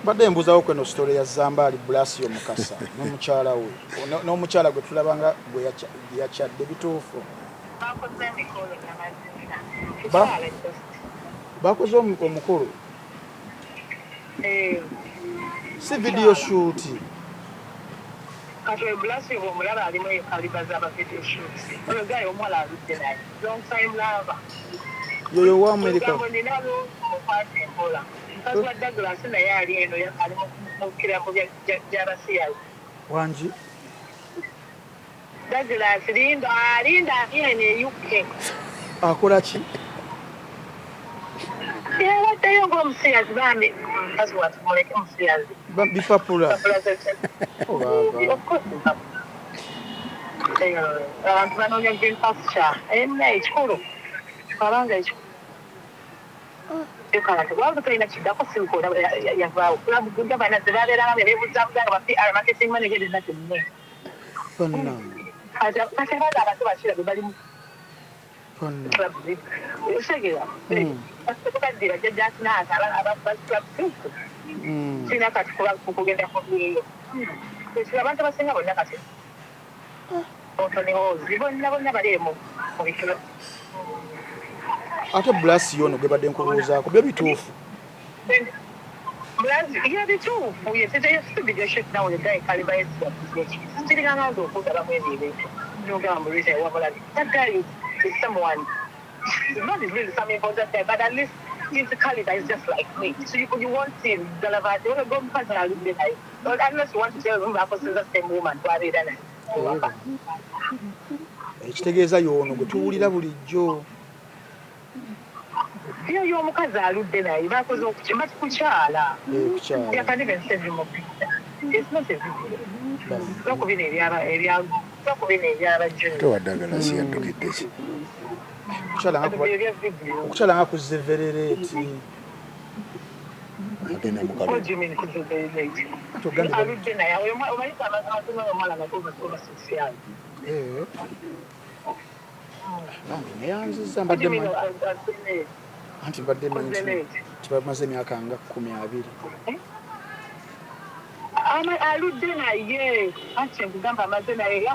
Badde mbuzawo kweno story ya Zambali Blasi Omukasa n'omukyala we n'omukyala gwe tulabanga gwe yakyadde bituufu bakoze omukolo si video shoot Katoe Blasi omulaba alimu ekalibaza aba video shoots oyo guy omwala aludde naye long time lover yoyo wa America Because what Daglous naye ali eno ali mu kirambo by'Abasiyazi. Wanji. Daglous alinda ene UK. Akola ki? Watteyo ng'omusiyazi bambi mukazi watu muleke omusiyazi. Bipapula. Of course. Abantu banoonya green pasture. Ekikulu. Kabanga ekikulu. Waba tulina kiddako simkola yavaawo kulabu gudda bana zebabeeranga bebuuzaabuuzanga ba marketing manager ena kyonna kati abaana abato bakira be balimu osegera tukaddira jajjakinaasa abasulabutuufu kirina kati kugenda kubiyo ekiro abantu abasinga bonna kati otonihozi bonna bali mu bikiro ate Blasi yono gwe badde nkubuuzaako byo bituufu yeah, bituufu yeteteyo video shoot nawe guy kaliba kiriganazo okudaba mwebyo n'ogamba Rita wabula that guy is someone he's not really some important guy but at least his caliber is just like me so you want him galavati wala go mkazi aludde naye unless you want to tell him ako sinza same woman twabeera naye ekitegeeza yono gwe tuwulira bulijjo Yo mukazi aludde naye bakoze okukimba kukyala. I can't even send him a picture. It's not a video. Sokubina ebyaba jjo. Towadagala si yadukidde ki. Okukyala nga kuzeverereti. Agenda mukabe. What do you mean kuzeverereti? Aludde naye omayita amazima omwala ngatuuka kuba sosial. Neyanziza mbadde anti badde manyi kibamaze emyaka nga 20. Aludde naye anti nkugamba amaze naye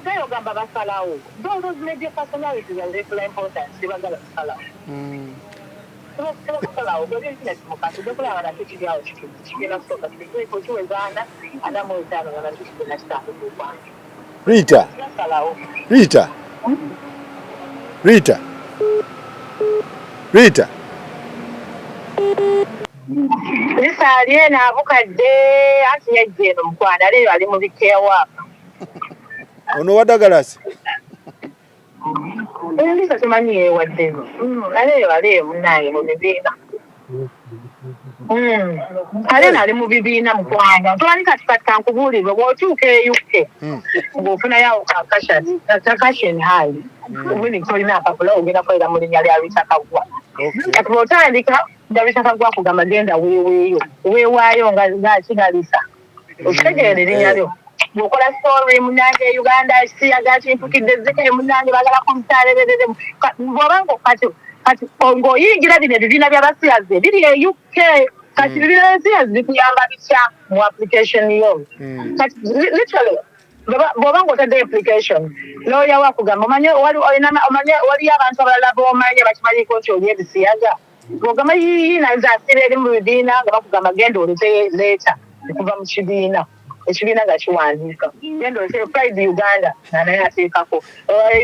gayo gamba basalawo those media personalities are very important sibagala basalawo basalawo bwebintineti mukati gwekulaba nakyo kiryawo kigenda kusooka kiwezaana anamuetaano nga nakyo kigenda kitandika Rita Lisa aliena abukadde anti yajja eno mukwana leero ali mu bikeewaka ono wa Daglous Lisa tumanyi yeewaddeno aleero munaye mu bibiina ali mu bibiina mukwanga tumanyi kati kankubuulirwe bw'otuuka e UK ng'ofunayo kakashen high winning tolina apapula ogenda kwera mu linnya lya Rita Kagwa kati bw'otandika Rita Kagwa kugamba genda weewaayo nga kigalisa okitegeera erinnya lyo bw'okola story munnange e Uganda siyaga kintukidde zeke munnange baagala kumutaalererere bw'obanga kati ng'oyingira bino ebibiina by'abasiyazi biri e UK kati ebibiina by'abasiyazi bikuyamba bitya mu application yo kati literally bw'oba ng'otadde application lawyer wakugamba waliyo abantu abalala b'omanyi bakimanyiko nti oli ebisiyaga bw'ogamba naza asira eri mu bibiina nga bakugamba genda olete leeta okuva mu kibiina ekibiina nga kiwandiika genda olete Pride Uganda naye ateekako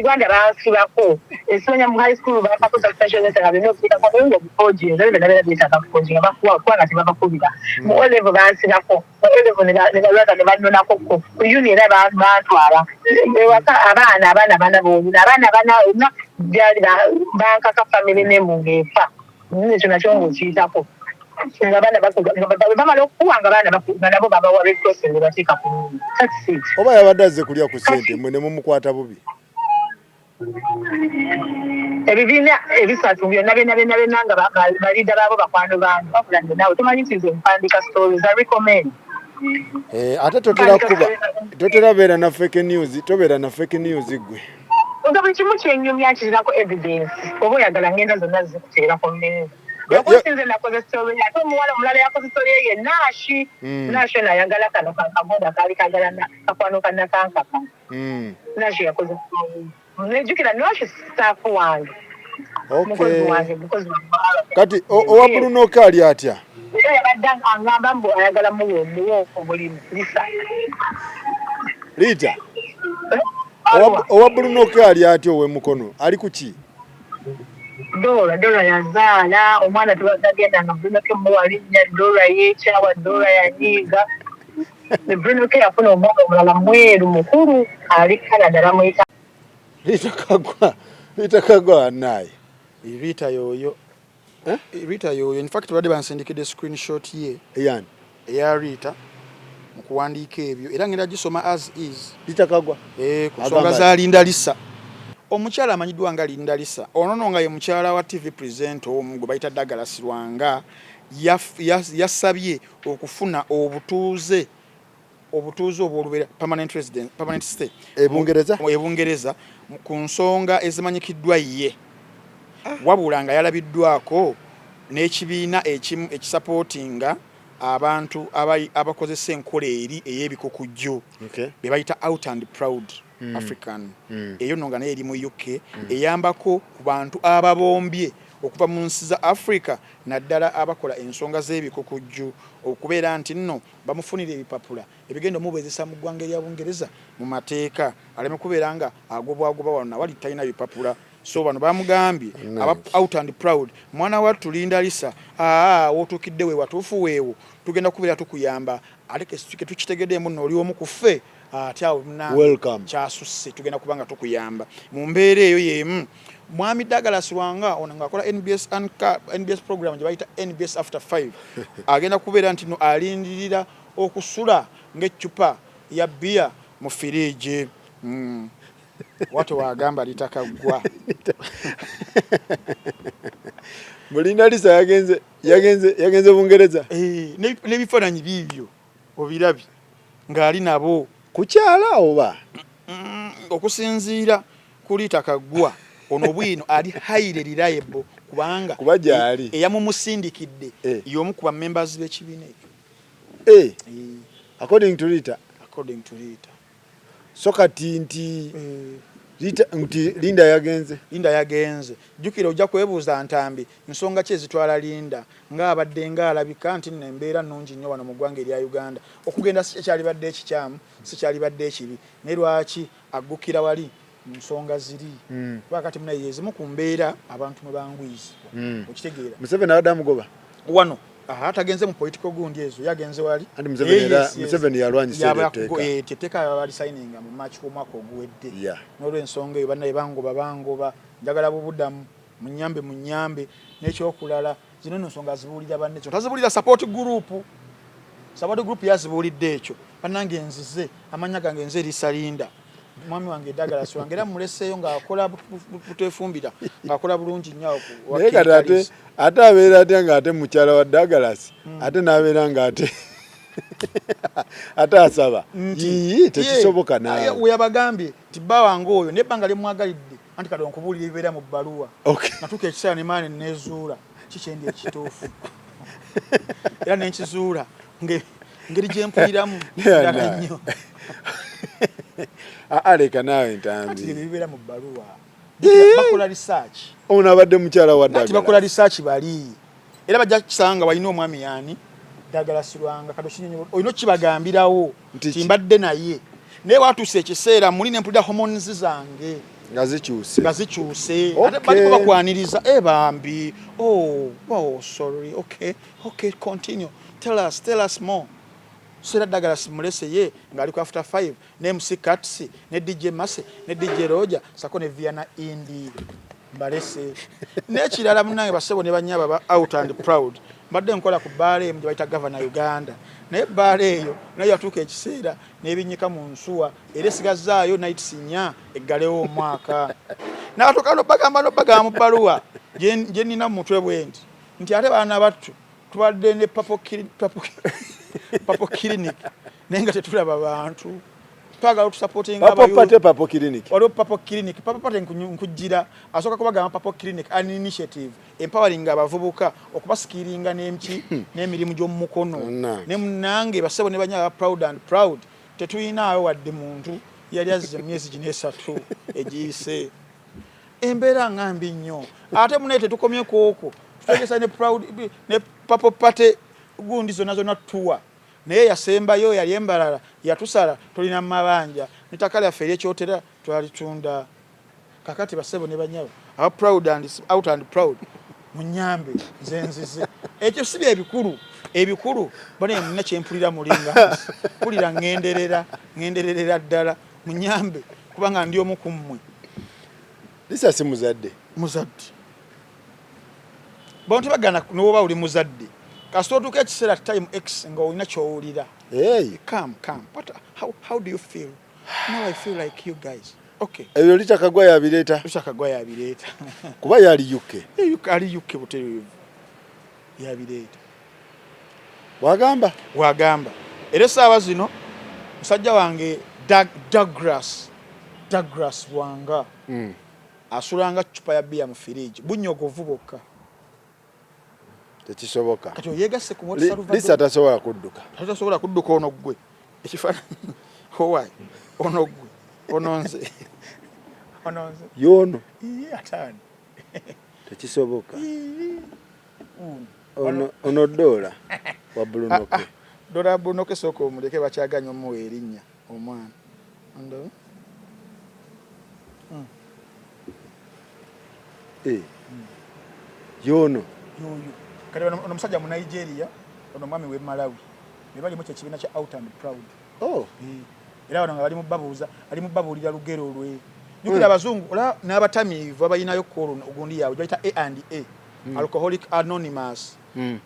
Uganda bansibako esonya mu high school baakako suspension letter nga birina okuteekako naye ng'obukoji ezo benabeera byetaaga bukoji nga bakuwa nga tebabakubira mu O-level bansibako O-level nebalwaza ne bannonako ku uni era bantwala ewaka abaana boobina abaana bonna byali bankaka family name ng'efa ekyo nakyo ng'okiyitako bamala okukuwanga abaana nabo babawa Red Cross ne bateeka ku taxi oba yabadde azze kulya ku ssente mmwe ne mumukwata bubi ebibiina ebisatu byonna byonna nga balida baabo bakwano bange babula nze naawe tomanyi nti nze mpandiika stories I recommend ate totera beera na fake news tobeera na fake news gwe nga buli kimu kyenyumya kirinako evidence oba oyagala ngenda zonna zikuteerako mmeeza yakosinze nakoze story ate omuwala omulala yakoze story ye Nashi Nashi nayagala kano kakamoda kali kagala na kakwano kana kankaka Nashi yakoze story nejukira Nashi staff wange kati owa Bruno kali atya yabadde angamba mbu ayagala muwo omulimu lisa Rita owa Bruno kali atya owe mukono ali kuki Dora yazaala omwana tubagenda nga Bruno ke muwalinya Dora yeekyawa Dora yanyiiga ne Bruno ke yafuna omwana omulala mweru mukulu ali Canada bamuyita Rita kagwa naye Rita yoyo in fact badde bansindikidde screenshot ye eya Rita mukuwandiika ebyo era ngenda gisoma as is Rita kagwa ku nsonga za Linda Lisa omukyala amanyiddwa nga Linda Lisa ono nga ye mukyala wa TV presenter omu gwe bayita Daglous Lwanga yasabye okufuna obutuuze obw'olubeera permanent stay ebungereza ku nsonga ezimanyikiddwa ye wabula nga yalabiddwako n'ekibiina ekimu ekisapootinga abantu abakozesa enkola eri ey'ebikokujjo be bayita out and proud African eyo nno nga naye eri mu UK eyambako ku bantu ababombye okuva mu nsi za Africa naddala abakola ensonga z'ebikokujjo okubeera nti nno bamufunira ebipapula ebigenda omubwezesa mu ggwanga erya Bungereza mu mateeka aleme kubeera nga agobwagobwa wano nawali talina bipapula so bano bamugambye aba out and proud mwana wattu Linda Lisa wotuukidde we watuufu weewo tugenda kubeera tukuyamba ate ke tukitegeddeemu nno oli omu ku ffe ate awo kyasusse tugenda kubanga tukuyamba mu mbeera eyo y'emu mwami Daglous Lwanga ono ng'akola NBS program gye bayita NBS after 5 agenda kubeera nti no alindirira okusula ng'eccupa ya bbiya mu firiji watu wagamba litakagwa Linda Lisa yagenze Bungereza n'ebifaananyi bibyo obirabye ng'ali nabo kukyala oba okusinziira ku litakagwa ono bwino ali highly reliable kubanga gyali eyamumusindikidde y'omu ku members b'ekibiina ekyo according to Rita so kati nti Linda yagenze jjukira ojja kwebuuza ntambi nsonga ki ezitwala Linda ng'abadde ng'alabika nti nembeera nnungi nnyo wano mu ggwanga erya Uganda okugenda si kyalibadde ekikyamu si kyalibadde ekibi naye lwaki aggukira wali mu nsonga ziri lwakati munaye yezimu ku mbeera abantu mwe bangwizibwa okitegeera Museveni abadde amugoba wano atagenze mu political gundi ezo yagenze wali andi Museveni yalwanyisa etteeka yabali signinga mu March omwaka oguwedde n'olw'ensonga eyo bannaye bangoba njagala bubuddamu munyambe n'ekyokulala zino ensonga azibuulira banne ekyo tazibuulira support group yazibuulidde ekyo bannange nzize amanya gange nze Lisa Linda mwami wange Daglous Lwanga era muleseeyo ng'akola butefumbira ng'akola bulungi nnyo ate abeera atya ng'ate mukyala wa Daglous ate n'abeera ng'ate asaba tekisoboka naawe weyabagambye nti bba wange oyo nebbanga lyemwagalidde anti kati onkubuulira ebibeera mu bbaluwa natuuka ekiseera ne maani nezuula kikyendi ekituufu era nenkizuula ngeri gyempuliramu ddala nnyo aleka naawe ntambi ebibeera mu bbaluwa bakola research ono abadde mukyala wa Daglous bakola research bali era bajja kisanga walina omwami yani Daglous Lwanga kadokinyonyo olino kibagambirawo nti mbadde naye naye watuuse ekiseera muli nempulira hormones zange nga zikyuse ate baliko bakwaniriza bambi sorry okay continue tell us more Sera Daglous mulese ye ngali ku after 5 ne MC Katsi ne DJ Mase ne DJ Roger sako ne Viana Indi mbalese nekirala munange basebo ne banyaba ba out and proud mbadde nkola ku baale mu bayita governor Uganda naye baale eyo nayo atuuka ekiseera n'ebinyika mu nsuwa era sigazaayo night sinya eggalewo omwaka n'atokano bagamba mu bbaluwa gye nina mu mutwe bwendi nti ate baana battu tubadde ne papo clinic nenga tetulaba bantu twagala supporting Papo Clinic. Waliwo Papo Clinic. Papo Pate nkujira asoka kubagamba Papo Clinic an initiative empowering abavubuka okubaskiringa n'emirimu gy'omu mukono. Ne munange basebo ne banyala proud. Tetuyinaayo wadde muntu yali azze myezi gine 3 egiyise. Embeera ngambi nnyo. Ate munete tukomye kooko. Tutegesa ne Papo Pate gundi zona tuwa. Naye yasembayo yali embalala yatusala tulina mabanja nitakali afere kyotera twalitunda kakati basebo ne banyawo aba proud and out and proud munyambe nzenzize ekyo sibye ebikuru bane muna kyempulira mulinga pulira ngenderera ddala munyambe kubanga ndi omukummwe lisa si muzadde bonto bagana noba uli muzadde Kastotuke chisera time X nga olina kyowulira. Hey, come. How do you feel? Now I feel like you guys. Okay. Eyo litakagwa ya bileta. Kuba yali UK. Ali UK buteyo. Ya bileta. Wagamba. Era saawa zino musajja wange Daglous wanga. Asulanga chupa ya bia mu fridge. Bunyogovu bokka. Tekisoboka. Kati oyegase ku moti Salvador. Lisa tasobola kudduka. Tasobola kudduka ono gwe. Ekifana. Howai. Ono gwe. Ononze. Yono. Atani. Tekisoboka. Ono dola wa Brunoke. Dola Brunoke soko omuleke bakyaganya omuwa erinnya omwana. Ndo. Yono. Kale ono musajja mu Nigeria, ono mwami we Malawi. Ne bali mu kibiina kya out and proud. Era bano bali mu babulira lugero lwe. Nyukira abazungu ola n'abatamivu abayinayo korona ogundi yawe bayita A&A. Alcoholic Anonymous.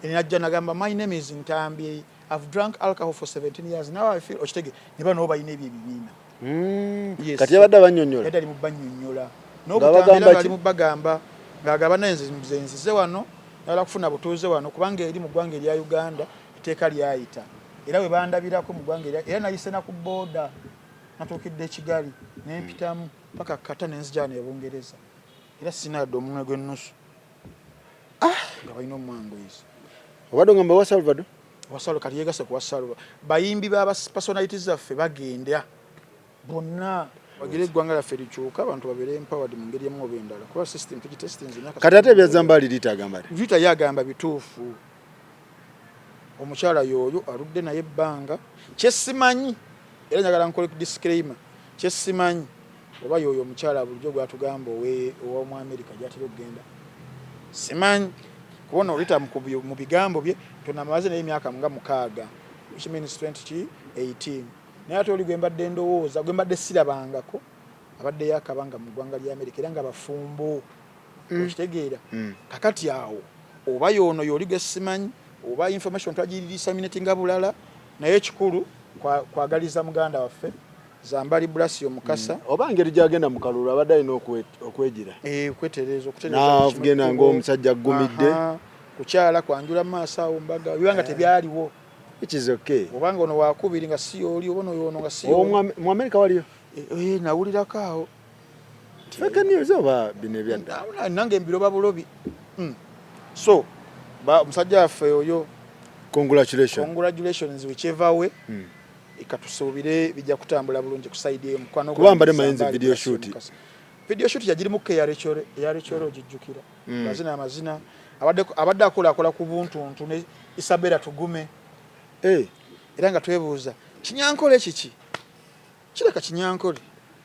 Enajja nagamba my name is NTAMBI. I've drank alcohol for 17 years. Now I feel ochitege ne bano bayina ebyo ebibiina. Kati abadde banyonyola. Yadde ali mu banyonyola. N'obutambira bali mu bagamba ngagabana enzize wano. Nala kufuna butuuze wano kubanga eri mu ggwanga erya Uganda iteeka lyayita. Era we bandabirako mu ggwanga erya era nayise na ku boda natuukidde Kigali n'empitamu paka kata n'enzija ne Bungereza. Era sinadde omunwe gw'ennusu. Nga balina omwango izo. Obadde ngamba wa Salvador? Wasalo kati yegase ku Wasalo. Bayimbi ba personalities zaffe bagenda bonna bagire eggwanga lyaffe likyuka abantu babeere empowered mu ngeri emu oba endala kuba system tugitestinze emyaka kati ate bya Zambali litagamba vita yagamba bituufu omukyala yoyo aludde naye ebbanga kyesimanyi era njagala nkole disclaimer kyesimanyi oba yoyo omukyala bulijjo gwatugamba owa America gyatera okugenda simanyi kubona olita mu bigambo bye tunamaze naye emyaka nga 6 which means 2018 naye ate oli gwembadde ndowooza gwembadde sirabangako abadde yakabanga mu ggwanga lya America era nga bafumbo okitegeera kakati awo oba yono yoli gesimanyi oba information twagirisaminatinga bulala naye ekikulu kwagaliza muganda waffe Zambali Brasio Mukasa oba ngeri gyagenda mu kalulu abadde alina okwegira okwetereza naavugenda ng'omusajja gumidde kukyala kwanjula maaso awo mbaga bibanga tebyaliwo. Which is okay. Obanga ono wakubiri nga si oli obono yono nga si oli. Mu America waliyo? Nawulira kao. Fake news oba bine byanda. Nange mbiroba bulobi. So, musajja affe oyo congratulations whichever way. Ikatusobire bijja kutambula bulungi ku side y'omukwano gwa kubamba mayenzi video shoot. Video shoot yagiri mu ke yarechoro jijjukira. Amazina abadde akola ku buntu ne Isabella tugume. Era nga twebuuza kinyankole kiki kireka kinyankole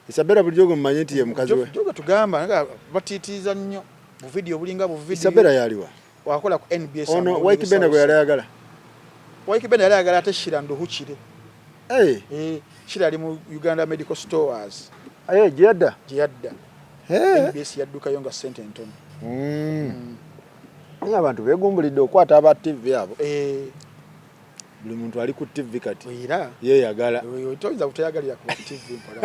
Isabella bulijogo mmanyi nti ye mukazi we jogo tugamba nga batitiza nnyo bu video bulinga bu video Isabella yaliwa wakola ku NBS ono White Benda gwe yali ayagala ate shira nduhukire shira ali mu Uganda Medical Stores gyadda NBS yadduka yonga sente ntono abantu begumbulidde okwata aba TV abo buli muntu ali ku TV kati era yeyagala toyinza kuteyagalira ku TV mpola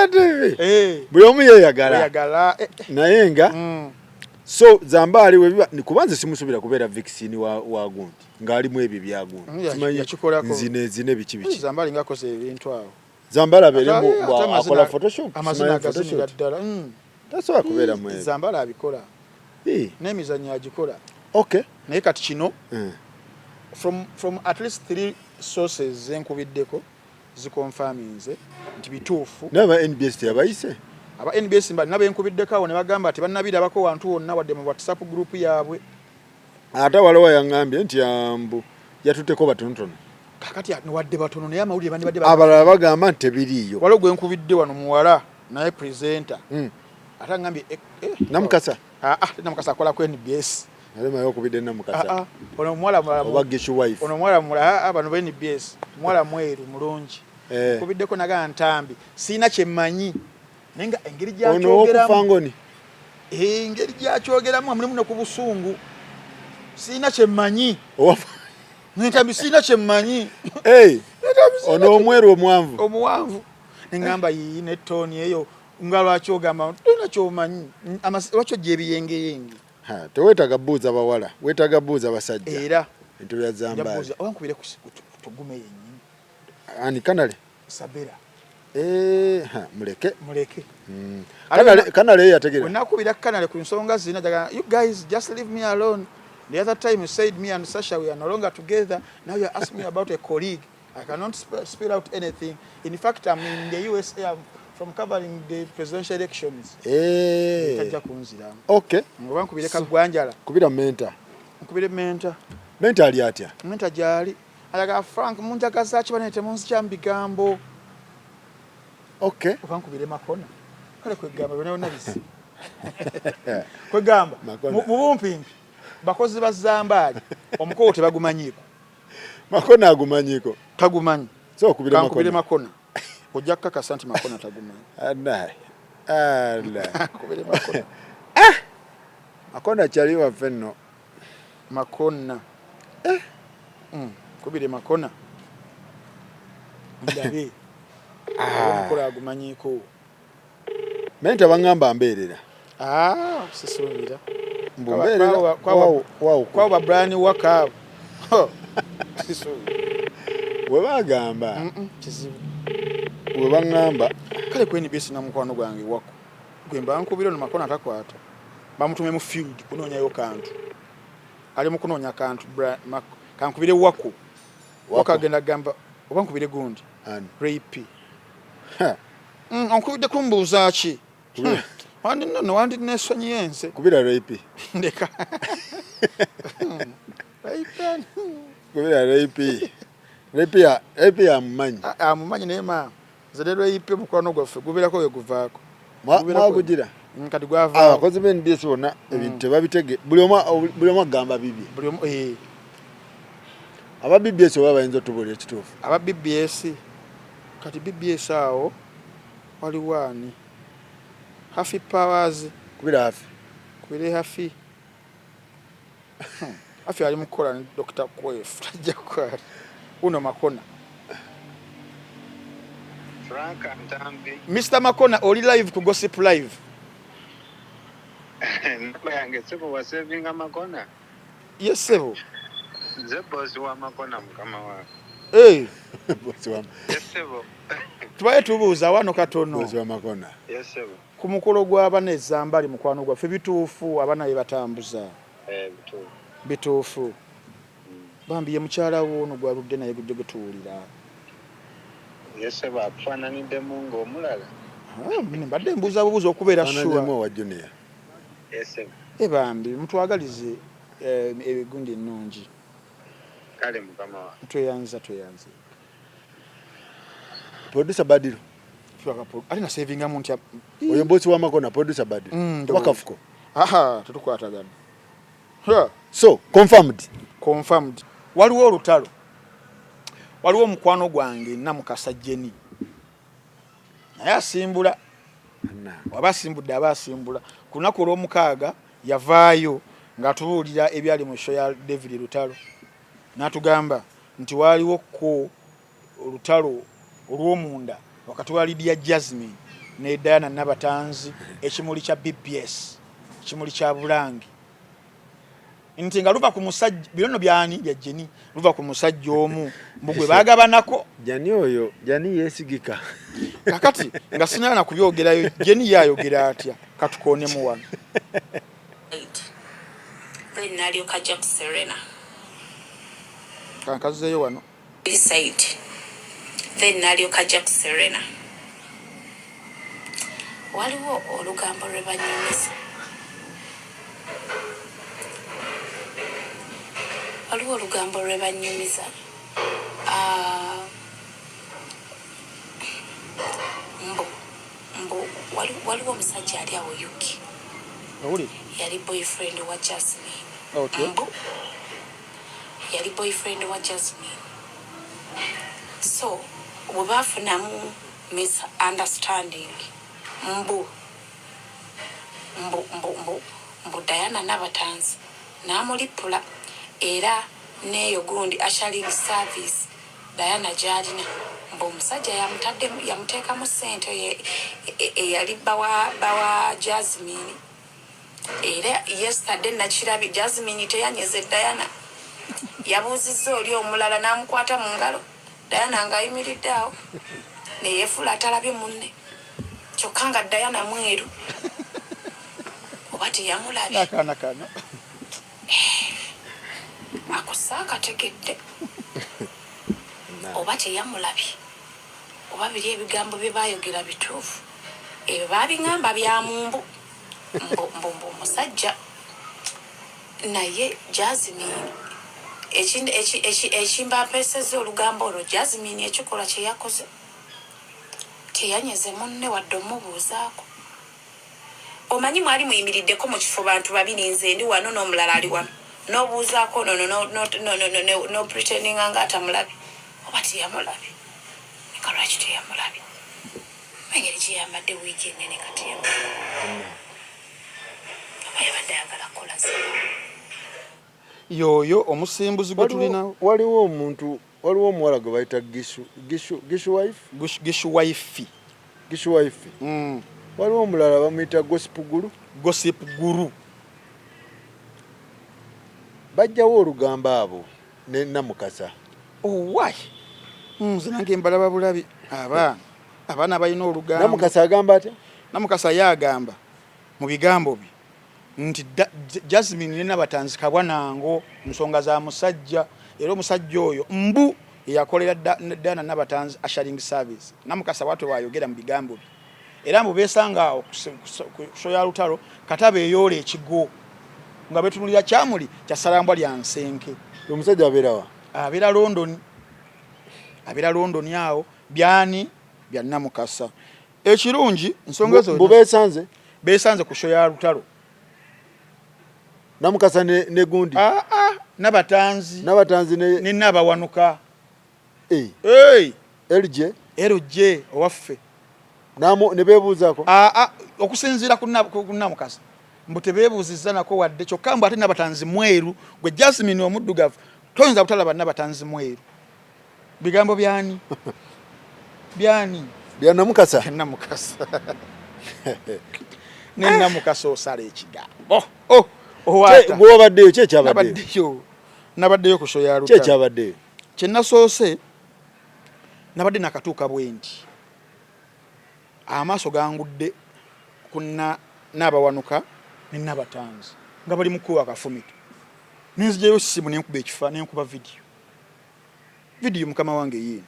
ya TV buli omu yeyagala naye nga So Zambali webiba nikubanze simusubira kubeera vaccine wa gundi ngali mu ebyo bya gundi simanyi zine bichi Zambali ngakoze ebintu awo Zambali aberemo akola photoshop amazina agazina ddala tasobola kubeera mu ebyo Zambali abikola n'emizanyo agikola okay naye kati kino from at least 3 sources enkubiddeko zikonfaminze nti bituufu naba NBS yabayise aba NBS mbali nabe enkubiddeko awo ne bagamba ati bannabirabako wantu wonna wadde mu WhatsApp group yaabwe ate waliwo yangambye nti ambu yatuteko batonotono kakati wadde batono naye amawulire bandi badde abalala bagamba nti tebiriiyo waliwo gwe nkubidde wano muwala naye presenter ate angambye namukasa namukasa akola ku NBS alema yokubidde namukasa ono muwala obageshu wife ono muwala mula bano ba NBS muwala mweru mulungi kubiddeko naga ntambi sina kyemmanyi nenga engeri gy'akyogeramu engeri gy'akyogeramu mulimu ne ku busungu sina kyemmanyi ntambi sina kyemmanyi ono omweru omuwanvu nengamba yii ne toni eyo nga lwaki ogamba tolina kyomanyi lwaki ojja ebiyengeyenge tewetaga buuza bawala wetaga buuza basajja era bintu bya Zambali owankubire tugume yennyini ani kanale sabera muleke kanale yategera wenakubira kanale ku nsonga zina daga you guys just leave me alone the other time you said me and Sasha we are no longer together now you are asking me about a colleague I cannot spell out anything in fact I'm in the USA from covering the presidential elections tajja kunzira okay wankubire kagwanjala kubira mentor nkubire mentor ali atya mentor jali alaga Frank munjagaza kibanete munsi kyambigambo okay wankubire makona kale kwegamba bino nabisi kwegamba mu bumpimpi bakozi ba Zambali omukolo tebagumanyiko makona agumanyiko tagumanyi so kubire makona ojja kakasa nti makona tagumanyi kubire makona makona kyali waffe nno makona kubire makona ndabe omukolo agumanyiko mente bangamba mbeerera sisubira mbeerera kwa ba Brian Waka sisubira webagamba kizibu webangamba kale kweni bisi na mukwano gwange wako gwemba nkubiro no makona atakwata bamutume mu field kunonyayo kantu ali mu kunonya kantu kankubire wako wakagenda gamba obankubire gundi rape onkubide kumbuuza ki wandi nesonyi yense kubira rape ndeka kubira rape ya amumanyi naye ma zedero yipe mukwano gwaffe gubirako we guvaako mwagugira kati gwava abakozi b'NBS bonna ebintu tebabitege buli omu agamba bibye aba BBS oba bayinza otubulira ekituufu aba BBS kati BBS awo waliwo ani Happy Powers kubira hafi ali mukola ni Dr. Kwef tajja kwali uno makona Frank Ntambi Mr. Makona oli live ku Gossip Live namba yange sebo wa saving Makona yes sebo ze boss wa Makona mukama wa boss wa yes sebo tubaye tubuuza wano katono boss wa Makona yes sebo ku mukolo gw'abana Zambali mukwano gwaffe bituufu abana be batambuza bituufu bambiye mukyala wono gwaludde naye gujje gutuulira yese bafananidde mungo omulala mine mbadde mbuuza bubuuza okubeera sure wa junior yese bambi mutwagalize ebigundi ennungi kale mukama wa tweyanza producer Badiro ali na savingamu ntya oyo bosi wa Makona producer Badiro wakafuko tetukwatagana so confirmed waliwo olutalo waliwo omukwano gwange namukasa Jeni naye asimbula waba asimbudde aba asimbula ku lunaku olw'omukaaga yavaayo ng'atubuulira ebyali mu show ya David Lutalo n'atugamba nti waaliwo ko olutalo olw'omunda wakati wa Jazmine ne Nabatanzi ekimuli kya BBS kimuli kya bulangi nti nga luva ku musajja birono byani bya jeni luva ku musajja omu mbugwe bagabanako jani oyo jani yesigika kakati nga sinana kubyogerayo jeni yayogera atya katukone mu wano then nalyo kajja ku Serena kankazeyo wano side then nalyo kajja ku Serena waliwo olugambo lwe banyumiza waliwo olugambo lwe banyumiza mbu waliwo omusajja ali awo yuki yali boyfriend wa Jazmine mbu yali boyfriend wa Jazmine so we bafunamu misunderstanding mbu Diana Nabatanzi namulipula era neyo gundi ashaling service Diana jalina mbu omusajja yamuteekamu ssente eyali bawa Jazmine era yesterday nakirabi Jazmine teyanyeze Diana yabuuzizza oli omulala n'amukwata mu ngalo Diana ng'ayimiridde awo neyeefula atalabye munne kyokka nga Diana mweru oba teyamulabye nakana akusaaka tegedde oba teyamulabye oba biri ebigambo bye baayogera bituufu ebyo baabingamba bya mumbu mbu musajja naye Jazmine ekimbapeesezza olugambo olwo Jazmine ekikola kye yakoze teyanyeze munne wadde omubuuzaako omanyi mwali muyimiriddeko mu kifo bantu babiri nze ndi wano n'omulala ali wano n'obuuzaako no pretendinga nga atamulabye oba teyamulabye eka lwaki teyamulabye engeri gye yambadde wiiki ennene kati yamulabye oba yabadde ayagala kukola yoyo omusimbuzi gwe tulina waliwo omuntu waliwo omuwala gwe bayita gishu wife waliwo omulala bamuyita gossip guru bajjawo olugambo abo ne Namukasa why nze nange mbalaba bulabi abaana balina olugambo Namukasa agamba atya Namukasa yagamba mu bigambo bye nti Jazmine ne Nabatanzi kabwanango nsonga za musajja era omusajja oyo mbu yakolera Diana Nabatanzi asharing service Namukasa watu bayogera mu bigambo bye era mbu besanga awo ku ya lutalo kataba eyole ekigo nga betunulira kyamuli kyasalambwa lya nsenke omusajja aberawa abera London awo byani bya Namukasa ekirungi nsonga zo besanze ku ya lutalo Namukasa ne gundi Nabatanzi ne Nabawanuka LJ owaffe ne bebuuzako okusinziira ku Namukasa mbu tebeebuuzizza nako wadde kyokka mbu ate Nabatanzi mweru gwe Jazmine omuddugavu toyinza butalaba Nabatanzi mweru bigambo byani bya Namukasa ne Namukasa osala ekigambo gwobaddeyo kyekyabaddeyo nabaddeyo ku ya lutalo kyekyabaddeyo kye nasoose nabadde nakatuuka bwendi amaaso gangudde kuna Nabawanuka ne Nabatanzi nga bali mukuwa akafumito ninzijeyo simu nenkuba ekifa nenkuba video mukama wange yini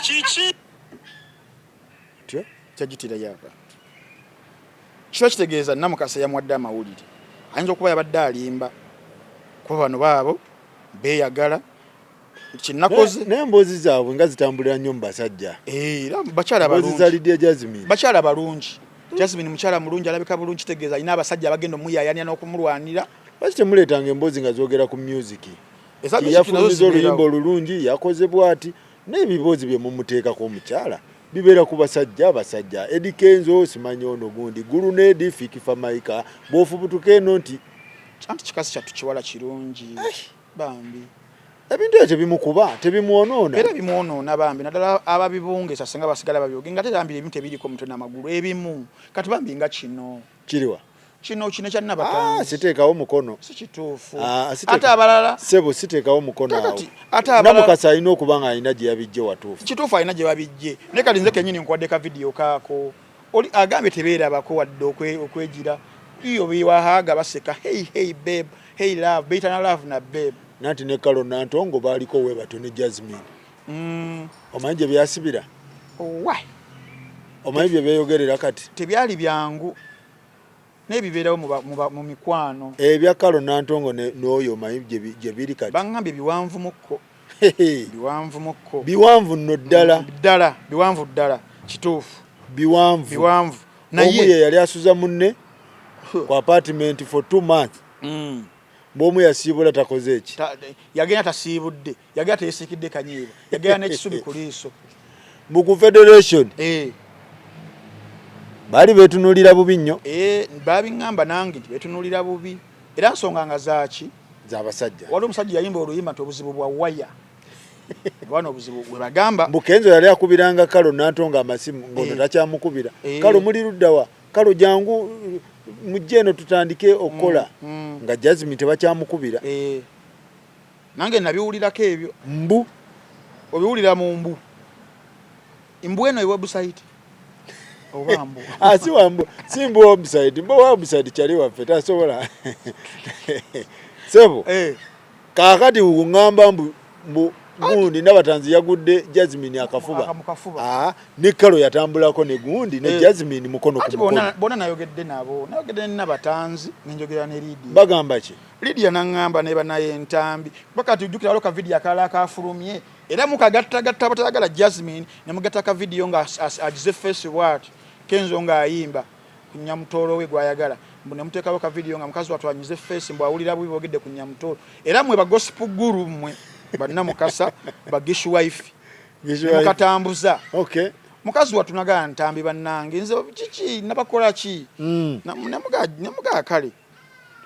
chichi kyagitira yava kiba kitegeeza Namukasa yamwadde amawulire ayinza okuba yabadde alimba kuba bano baabo beeyagala kinakoze n'emboozi zaabwe nga zitambulira nnyo mu basajja era bakyala balungi bakyala balungi Jazmine mukyala mulungi alabika bulungi kitegeeza alina abasajja abagenda omuyayanya n'okumulwanira lwaki temuleetanga emboozi nga zoogera ku music yafulumiza oluyimba olulungi yakoze bwati n'ebiboozi bye mumuteekako omukyala bibeera ku basajja Eddie Kenzo simanyi ono gundi Gurunedi Fikifa Maika bw'ofubutuka eno nti anti kikasi kyattu kiwala kirungi bambi ebintu ekyo bimukuba tebimuonoona era bimuonoona bambi naddala ababibungesa singa basigala babyoge nga tetambira ebintu ebiriko mutwe n'amagulu ebimu kati bambi nga kino kiriwa kino kya Nabatanzi siteekawo mukono si kituufu ate abalala sebo siteekawo mukono awo ate abalala Namukasa alina okuba nga alina gye yabijje watuufu kituufu alina gye babijje naye kati nze kennyini nkuwadde ka vidiyo kaako oli agambye tebeerabako wadde okwegira iyo biwahaaga baseka hey babe hey love beitana love na babe nanti ne Kalo Nantongo baaliko webato ne Jazmine omanyi gye byasibira omanyi bye beeyogerera kati tebyali byangu n'ebibeerawo mu mikwano ebya Kalo Nantongo n'oyo omanyi gye biri kati baŋŋambye biwanvu biwanvu nno biwanvu ddala kituufu biwanvu naye omu ye yali asuza munne ku apartment for 2 months bw'omu yasiibula takoze eki yagenda tasiibudde yagenda teyesikidde kanyiiba yagenda n'ekisubi ku liiso mu Confederation baali beetunuulira bubi nnyo babiŋŋamba nange nti beetunuulira bubi era nsonga nga zaaki z'abasajja wali omusajja yayimba oluyimba nti obuzibu bwa waya bwana obuzibu bwe bagamba Bukenzo yali akubiranga Kalo Nantongo amasimu ng'ono takyamukubira Kalo muli luddawa Kalo jangu mujje eno tutandike okukola nga Jazmine tebakyamukubira nange nabiwulirako ebyo mbu obiwulira mu mbu eno website oba mbu si wambu si mbu website mbu website kyali waffe tasobola sebo kaakati ngamba mbu gundi Nabatanzi yagudde Jazmine akafuba ne Kalo yatambulako ne gundi ne Jazmine mukono ku mukono bona nayogedde ne Nabatanzi nenjogera ne Lydia bagamba ki Lydia nangamba ne banaye entambi bakati ujjukira loka video akala kafulumye era mukagatta batayagala Jazmine ne mugatta ka video nga agize face what Kenzo nga ayimba kunyamutolo we gwayagala mbone muteekawo ka video nga mukazi watu anyize face mbo awulira bubi bogedde kunyamutolo era mwe ba gospel guru mwe banna mukasa bagishu wife mukatambuza mukazi watu nagaa ntambi bannange nze kiki nabakola ki namuga kale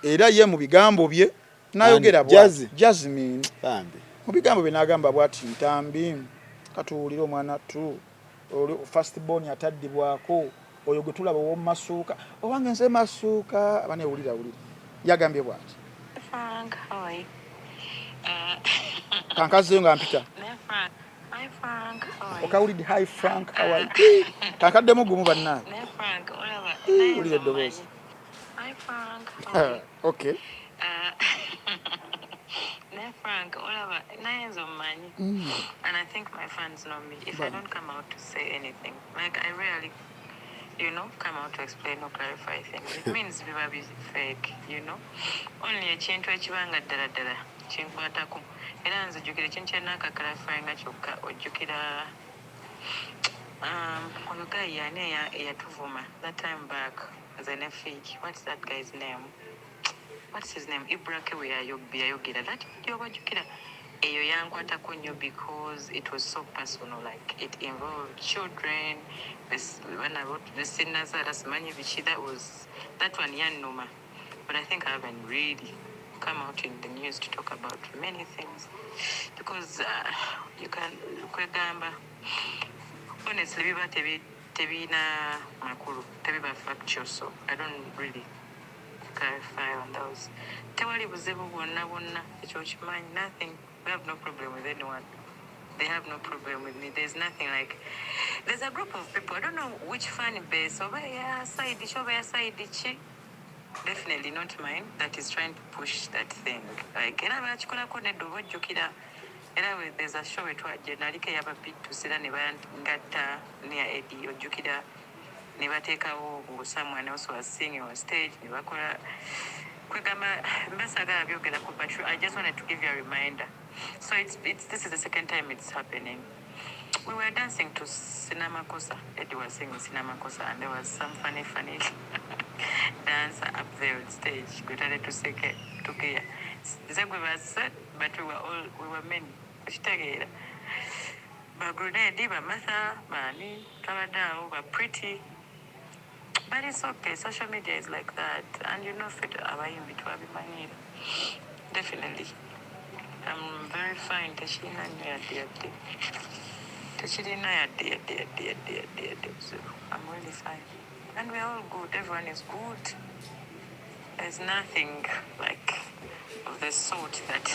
era ye mu bigambo bye nayogera Jazmine mu bigambo bye nagamba bwati ntambi katuwulira omwana tu first born ataddibwako oyo gwe tulaba wo masuuka owange nze masuuka abane wulira yagambye bwati kankaze nga mpita okawulidde hi Frank how are you kankaddemu gumu bannaye wulira eddoboozi okay Frank, and I think my fans know me. If I don't come out to say anything, like I rarely, come out to explain or clarify things. It means we are fake, Only a chain to echibanga dala chinkwataku. Era nze jukira chinchena ka clarify nga chokka ojukira oyoga yane ya tuvuma that time back as an FH. What's that guy's name? What's his name? Ibrake we are yogira. That yobajukira eyo yankwata kunyo because it was so personal, like it involved children. When I wrote the sinners that one yanuma. But I think I haven't really come out in the news to talk about many things because you can kwegamba honestly biba tebina makulu tebiba factual, so I don't really clarify on those. Tewali buzibu bwonna ekyo kimanyi nothing. We have no problem with anyone. They have no problem with me. There's nothing like there's a group of people, I don't know which fan base over here side chi. Definitely not mine, that is trying to push that thing. Like there's a show it was generally yaba bit to sit and ngata near Eddie or Jukida never take or someone else was singing on stage. I just wanted to give you a reminder. So this is the second time it's happening. We were dancing to Cinema Kosa. Eddie was singing Cinema Kosa, and there was some funny dancer up there on stage. We tried to say together. We were sad, but we were many. But Grenade, but Martha, Mani, Tabada, were pretty. But it's okay. Social media is like that, and fit our in between. Definitely. I'm very fine. Tashina yadde. Tashina yadde. So I'm really fine. And we're all good. Everyone is good. There's nothing like of the sort that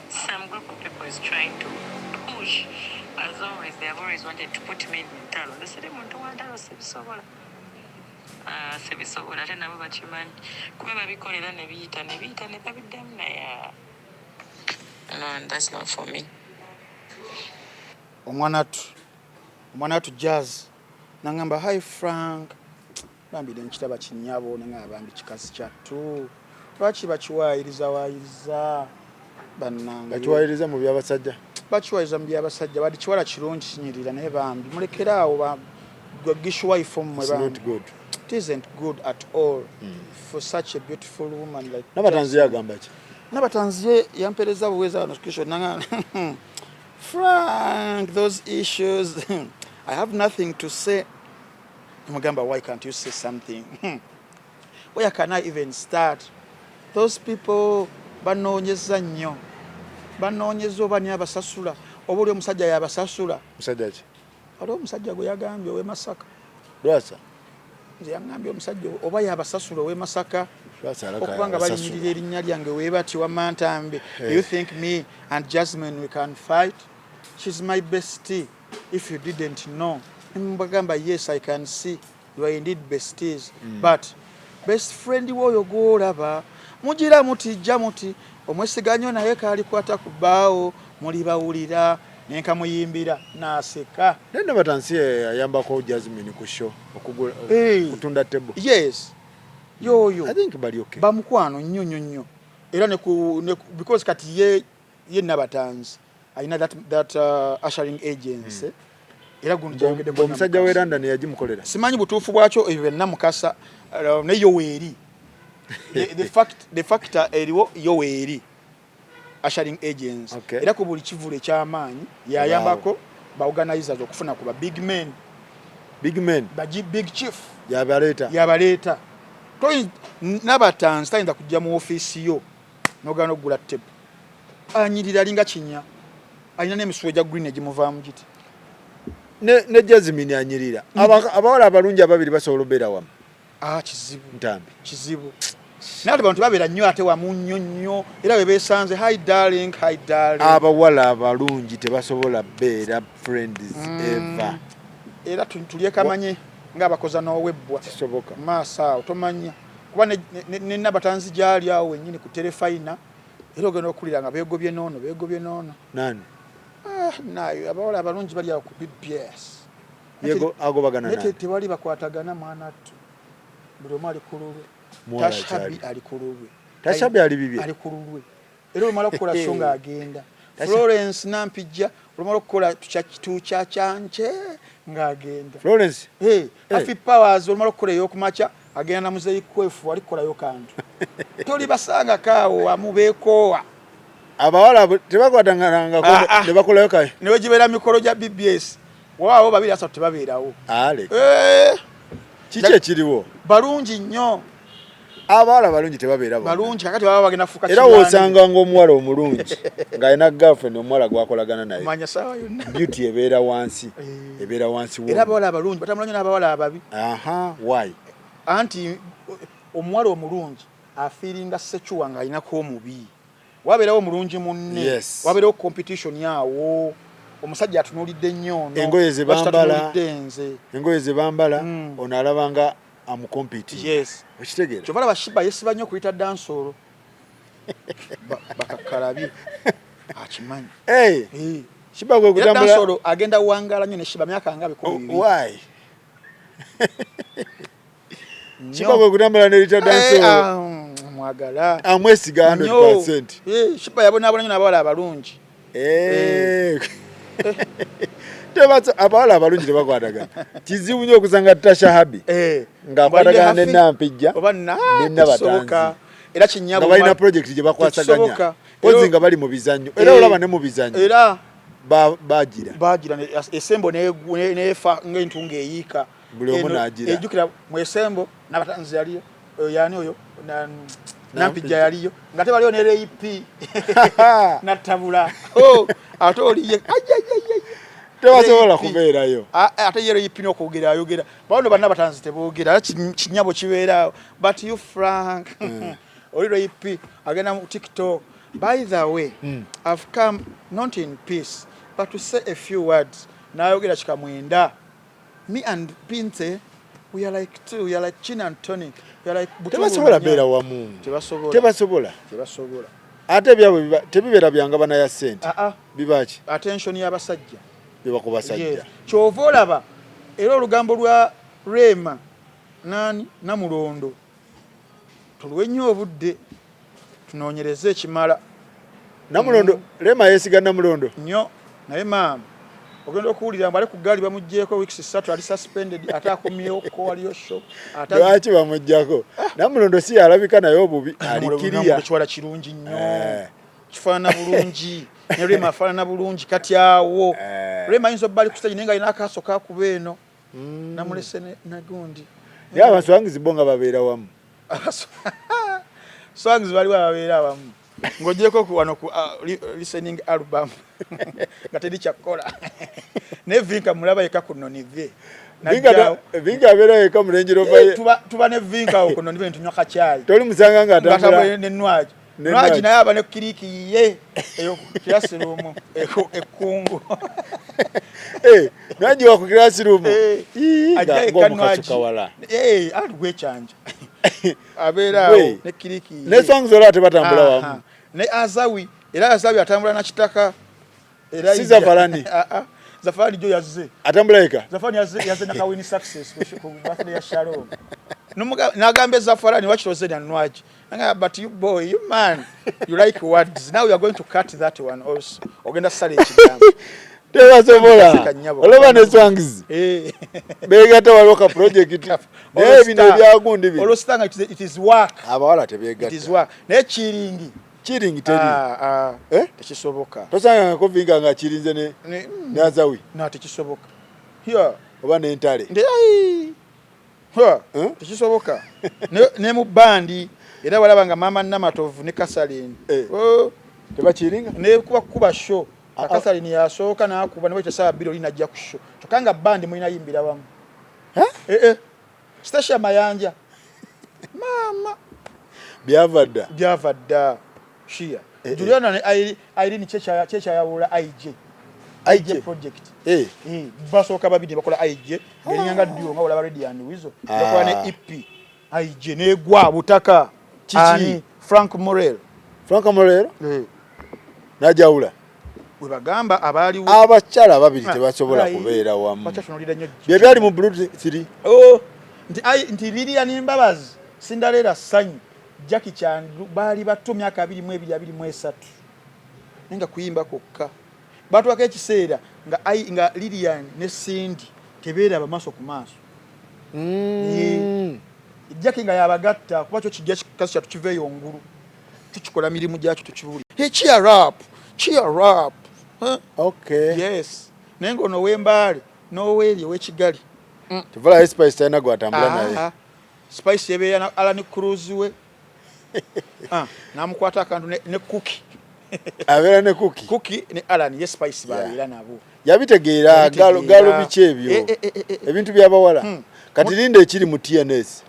some group of people is trying to push. As always, they have always wanted to put me in Talo. They said, sebisobola ate nabo bakimanyi kuba babikolera ne biyita ne babiddamu naye no, and that's not for me. Omwana tu Jazz nangamba hi Frank bambide nkitaba kinyabo nanga bambi kikazi kyattu lwaki bakiwaayiriza bannanga bakiwaayiriza mu byabasajja badi kiwala kirungi kinyirira naye bambi mulekeraawo gishwaifu mwe bambi. It's not good. It isn't good at all for such a beautiful woman like Nabatanzi yagamba ki? Nabatanzi yampereza buweza notification nanga Frank, those issues I have nothing to say. Mugamba, why can't you say something? Where can I even start? Those people banonyeza nnyo. Banonyeza obani abasasula. Obuli omusajja yabasasula. Musajja ki? Alo omusajja gwe yagambye we Masaka. Lwasa. Nze yangambye omusajja oba yabasasula we Masaka. Lwasa alaka. Okubanga balinyirira erinnya lyange weebati wa Mantambi. Do you think me and Jasmine we can fight? She's my bestie. If you didn't know. Mbagamba, yes, I can see you are indeed besties. But best friend woyo golaba mugira mutijja muti omwesiganyo naye kali kwata kubaawo muli bawulira nenka muyimbira naseka. Nenda Batanzi ayambako Jasmine ku show okugula kutunda table. Yes. Yoyo. I think bali okay. Bamukwano nnyo. Era ne because kati ye Nabatanzi ayina that ushering Agenze. Era gunjangede kwa omusajja we London yagimukolera. Simanyi butuufu bwakyo ebyo benna mukasa ne Yoweri. the fact eriwo Yoweri ushering Agenze. Okay. Era ku buli kivule ky'amaanyi yayambako ba organizers okufuna ku ba big men. Big chief yabaleta. Nabatanzi tayinza kujja mu office yo n'ogana okugula table. Anyirira linga kinya. Alina n'emiswejja green egimuvaamu giti. Ne Jasmine anyirira. Abawala abalungi ababiri basobola obeera wamu. Kizibu. Ntambi. Kizibu. Naye abantu babeera nnyo ate wamu nnyo era we beesanze hi darling. Abawala abalungi tebasobola beera friends ever. Era tulyekamanye ng'abakoza n'owebbwa. Kisoboka. Maasa otomanya. Kuba ne Nabatanzi gyali awo wennyini ku terefayina era ogenda okulira nga beegobye noono. Nani? Nayo abawala abalungi bali awo ku BBS. Yego agobagana naye. Nete tewali bakwatagana mwana tu. Buli omu ali ku lulwe. Tashabi ali ku lulwe. Tashabi ali bibye. Ali ku lulwe. Era omala okukola songa agenda. Florence Nampijja omala okukola tukyacyanche ng'agenda. Florence? Happy Powers omala okukola ey'okumakya agenda na muzeeyi kwefu ali kukolayo kantu. Toli basanga kaawo amubeekoowa. Abawala tebakwatangana ne bakolayo kaye. Ne wegibeera mikolo gya BBS. Waawo babiri asatu tebabeerawo. Ale. Kiki ekiriwo? Balungi nnyo. Abawala balungi tebabeera bo. Balungi kakati baba bagenda fuka era wosanga ng'omuwala omulungi ng'alina girlfriend omuwala gwakolagana naye. Manya sawa yonna. Beauty ebeera wansi. Ebeera wansi wo. Era abawala abalungi batamulanya n'abawala ababi. Why? Anti omuwala omulungi afiiringa sechuwa ng'alinako omubi. Wabeerawo omulungi munne. Wabeerawo competition yawo. Omusajja atunuulidde nnyo no. Engoye ze bambala ono alabanga amukompiti. Yes. Okitegeera. Kyova laba Shiba yesiba nnyo kuyita dansolo. Bakakalabi. Akimanyi. Shiba gwe kutambula. Dansolo agenda wangala nnyo ne Shiba myaka ngabe ku bibi. Why? Shiba gwe kutambula ne lita dansolo. Mwagala. Amwesiga 100%. Shiba yabonaabona nnyo n'abawala abalungi. Abawala abalungi tebakwatagana. Kizibu nnyo okusanga Tashabi ng'akwatagana ne Nampijja ne Nabatanzi. Era kinyabo balina project gye bakwasaganya. Pozi nga bali mu bizannyo. Era olaba ne mu bizannyo. Era bagira esembo nefa ng'entunga eyiika. Buli omu n'agira. Ejjukira mu esembo Nabatanzi yaliyo. Yani oyo Nampijja yaliyo nga tebaliyo ne RP natabula ate oliye tebasobola kubeerayo ate ye RP n'okwogera ayogera bano banna batanzi teboogera kinyabo kibeeraawo but you Frank oli RP agenda mu TikTok. By the way, I've come not in peace but to say a few words. Nayogera kikamwenda. Me and Pinte, we are like two, we are like Chin and Tony. We are like tebasobola beera wamu. Tebasobola. Ate byabo tebibeera byanga bana ya sente. Bibaki. Attention y'abasajja. Biba ku basajja. Kyova olaba era olugambo lwa Rema nani Namulondo. Tulwe nnyo obudde tunoonyereze ekimala. Namulondo Rema yesiga Namulondo. Nnyo naye maama ogenda okuwulira mbale ku gaali bamuggyeko weeks 3 ali suspended atakomyewo ko waliyo show lwaki bamuggyako Namulondo si alabika naye obubi alikiriya ekiwala kirungi nnyo kifaanana bulungi ne Rema afaanana bulungi kati awo Rema ayinza obbali ku stage naye nga alina akaaso kakuba eno namulese nagundi naye abaswangizi bo nga babeera wamu swangizi baliwo babeera wamu ng'ogyeko ku wano ku listening album nga teri kyakola ne Vinka mulaba yeka ku Nonive Vinka abeera yeka mu Range Rover tuba ne Vinka ku Nonive ntunywa kakyali toli musanga nga atambula ne Nwaji naye aba ne kiriki ye eyo classroom ekungu Nwaji wa ku classroom ajja ng'omukasuka wala aligwe kyanja abeera awo ne kiriki ne songs ola tebatambula wamu ne Azawi era Azawi atambula na kitaka era si Zafalani Zafalani jo yazze atambula eka Zafalani yazze na kawini success ku birthday ya Sharon nagambe Zafalani wachiroze na Nwaji but you boy you man you like words now we are going to cut that one also ogenda sale ekigambo tebasobola olaba ne songs beegata waloka project naye bino byagundi bino olositanga it is work abawala tebeegata it is work naye chiringi teri tekisoboka tosanga ko Vinga nga kirinze ne Azawi tekisoboka here oba ne Ntale tekisoboka ne mu bandi era walaba nga mama Namatovu ne Kasalini tebakiringa ne kuba show Kasalini yasooka n'akuba ne bwete saa 2 linajja ku show tokanga bandi mulina yimbira wamu stasha mayanja mama byavadda shia Juliana ne Irene checha yawula IG project basooka babidi bakola IG ng'enyanga dio nga olaba Ready and Wizo bakola ne EP IG negwa butaka Chichi Frank Morel najawula we bagamba abaliwo abakyala babiri tebasobola kubeera wamu byali mu Blue 3 nti Lilia n'Embabazi Cinderella Sanyu Jackie Chan bali bato myaka 22-23 nenga kuyimba kokka batwaka ekiseera nga Lilian ne Cindy tebeera bamaso ku maaso Jackie nga yabagatta kuba kyo kijja kikazi kyatu kiveeyo ngulu tukikola mirimu gyakyo tukibuli cheer up okay yes nengo no wembale no weli wekigali tuvala Spice tayina gwatambula naye Spice yebeera na Alan Cruz we namukwata akantu ne Cookie abeera ne Cookie ne Alan ye Spice babeera nabo yabitegeera galo biche ebyo ebintu byabawala kati linde ekiri mu TNS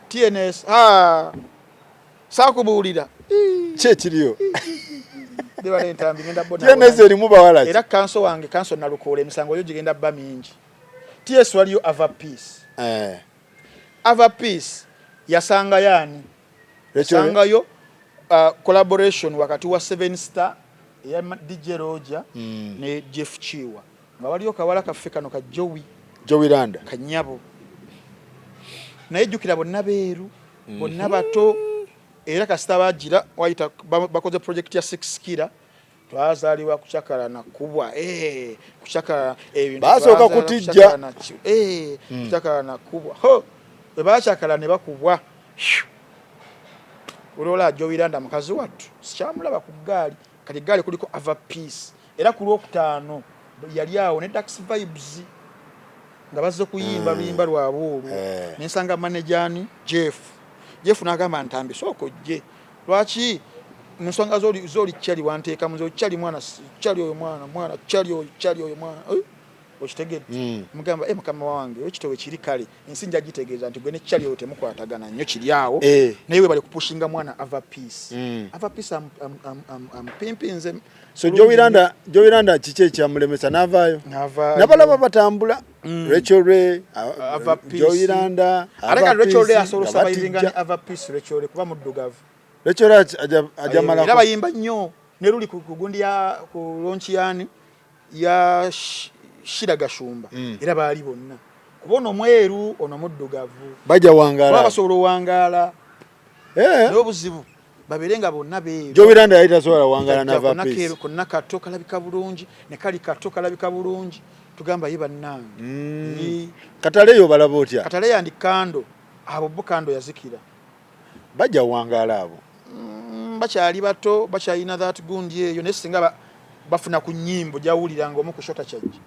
sakubuulira kye kiriyo debale entambi ngenda bona TNS erimu bawala era kanso wange kanso nalukola emisango yo gigenda bba mingi TS waliyo Ava Peace yasanga yani yasangayo collaboration wakati wa 7 Star ya DJ Roger ne Jeff Chiwa nga waliyo kawala kaffe kano ka Joey Randa kanyabo naye jukira bonna beeru bonna bato era kasita bagira wayita bakoze project ya 6 kira twazaliwa kuchakala na kubwa kuchakala ebintu basooka kutijja kuchakala na kubwa ho bebachakala ne bakubwa ulola Joey Randa mukazi watu sikyamulaba ku gaali kali gaali kuliko Ava Peace era ku lwokutaano yali awo ne Dax Vibes nga bazze kuyimba luyimba lwabwe olwo nensanga manejani Jeff n'agamba Ntambi soko je lwaki nsonga zoli kyali wanteeka muzo kyali mwana kyali oyo mwana kyali oyo mwana okitegedde mugamba mukama wange ekitowe kiri kale ensinja gitegeeza nti gwe ne kyali oyo temukwatagana nnyo kiri awo naye we bali kupushinga mwana ava peace am pimpinze so Joyiranda kiki ekyamulemesa n'avaayo nabalaba batambula Rachel Ray Joyiranda aleka Rachel Ray asobola surviving ava peace Rachel Ray kuba muddugavu Rachel Ray ajamala era bayimba nnyo ne luli ku gundi ya ku lonchiyani ya Shira Gashumba era baali bonna kubona omweru ono muddugavu bajja wangala basobola wangala n'obuzibu baberenga bonna beero Joyiranda yayita sobola wangala n'ava peace konna kato kalabika bulungi ne kali kato kalabika bulungi tugamba ye bannange Katale yo balaba otya Katale yandi kando abo bukando yazikira bajja wangala abo bakyali bato bakyalina that gundi eyo ne singa bafuna ku nnyimbo jawulira ngomu kushota kyajja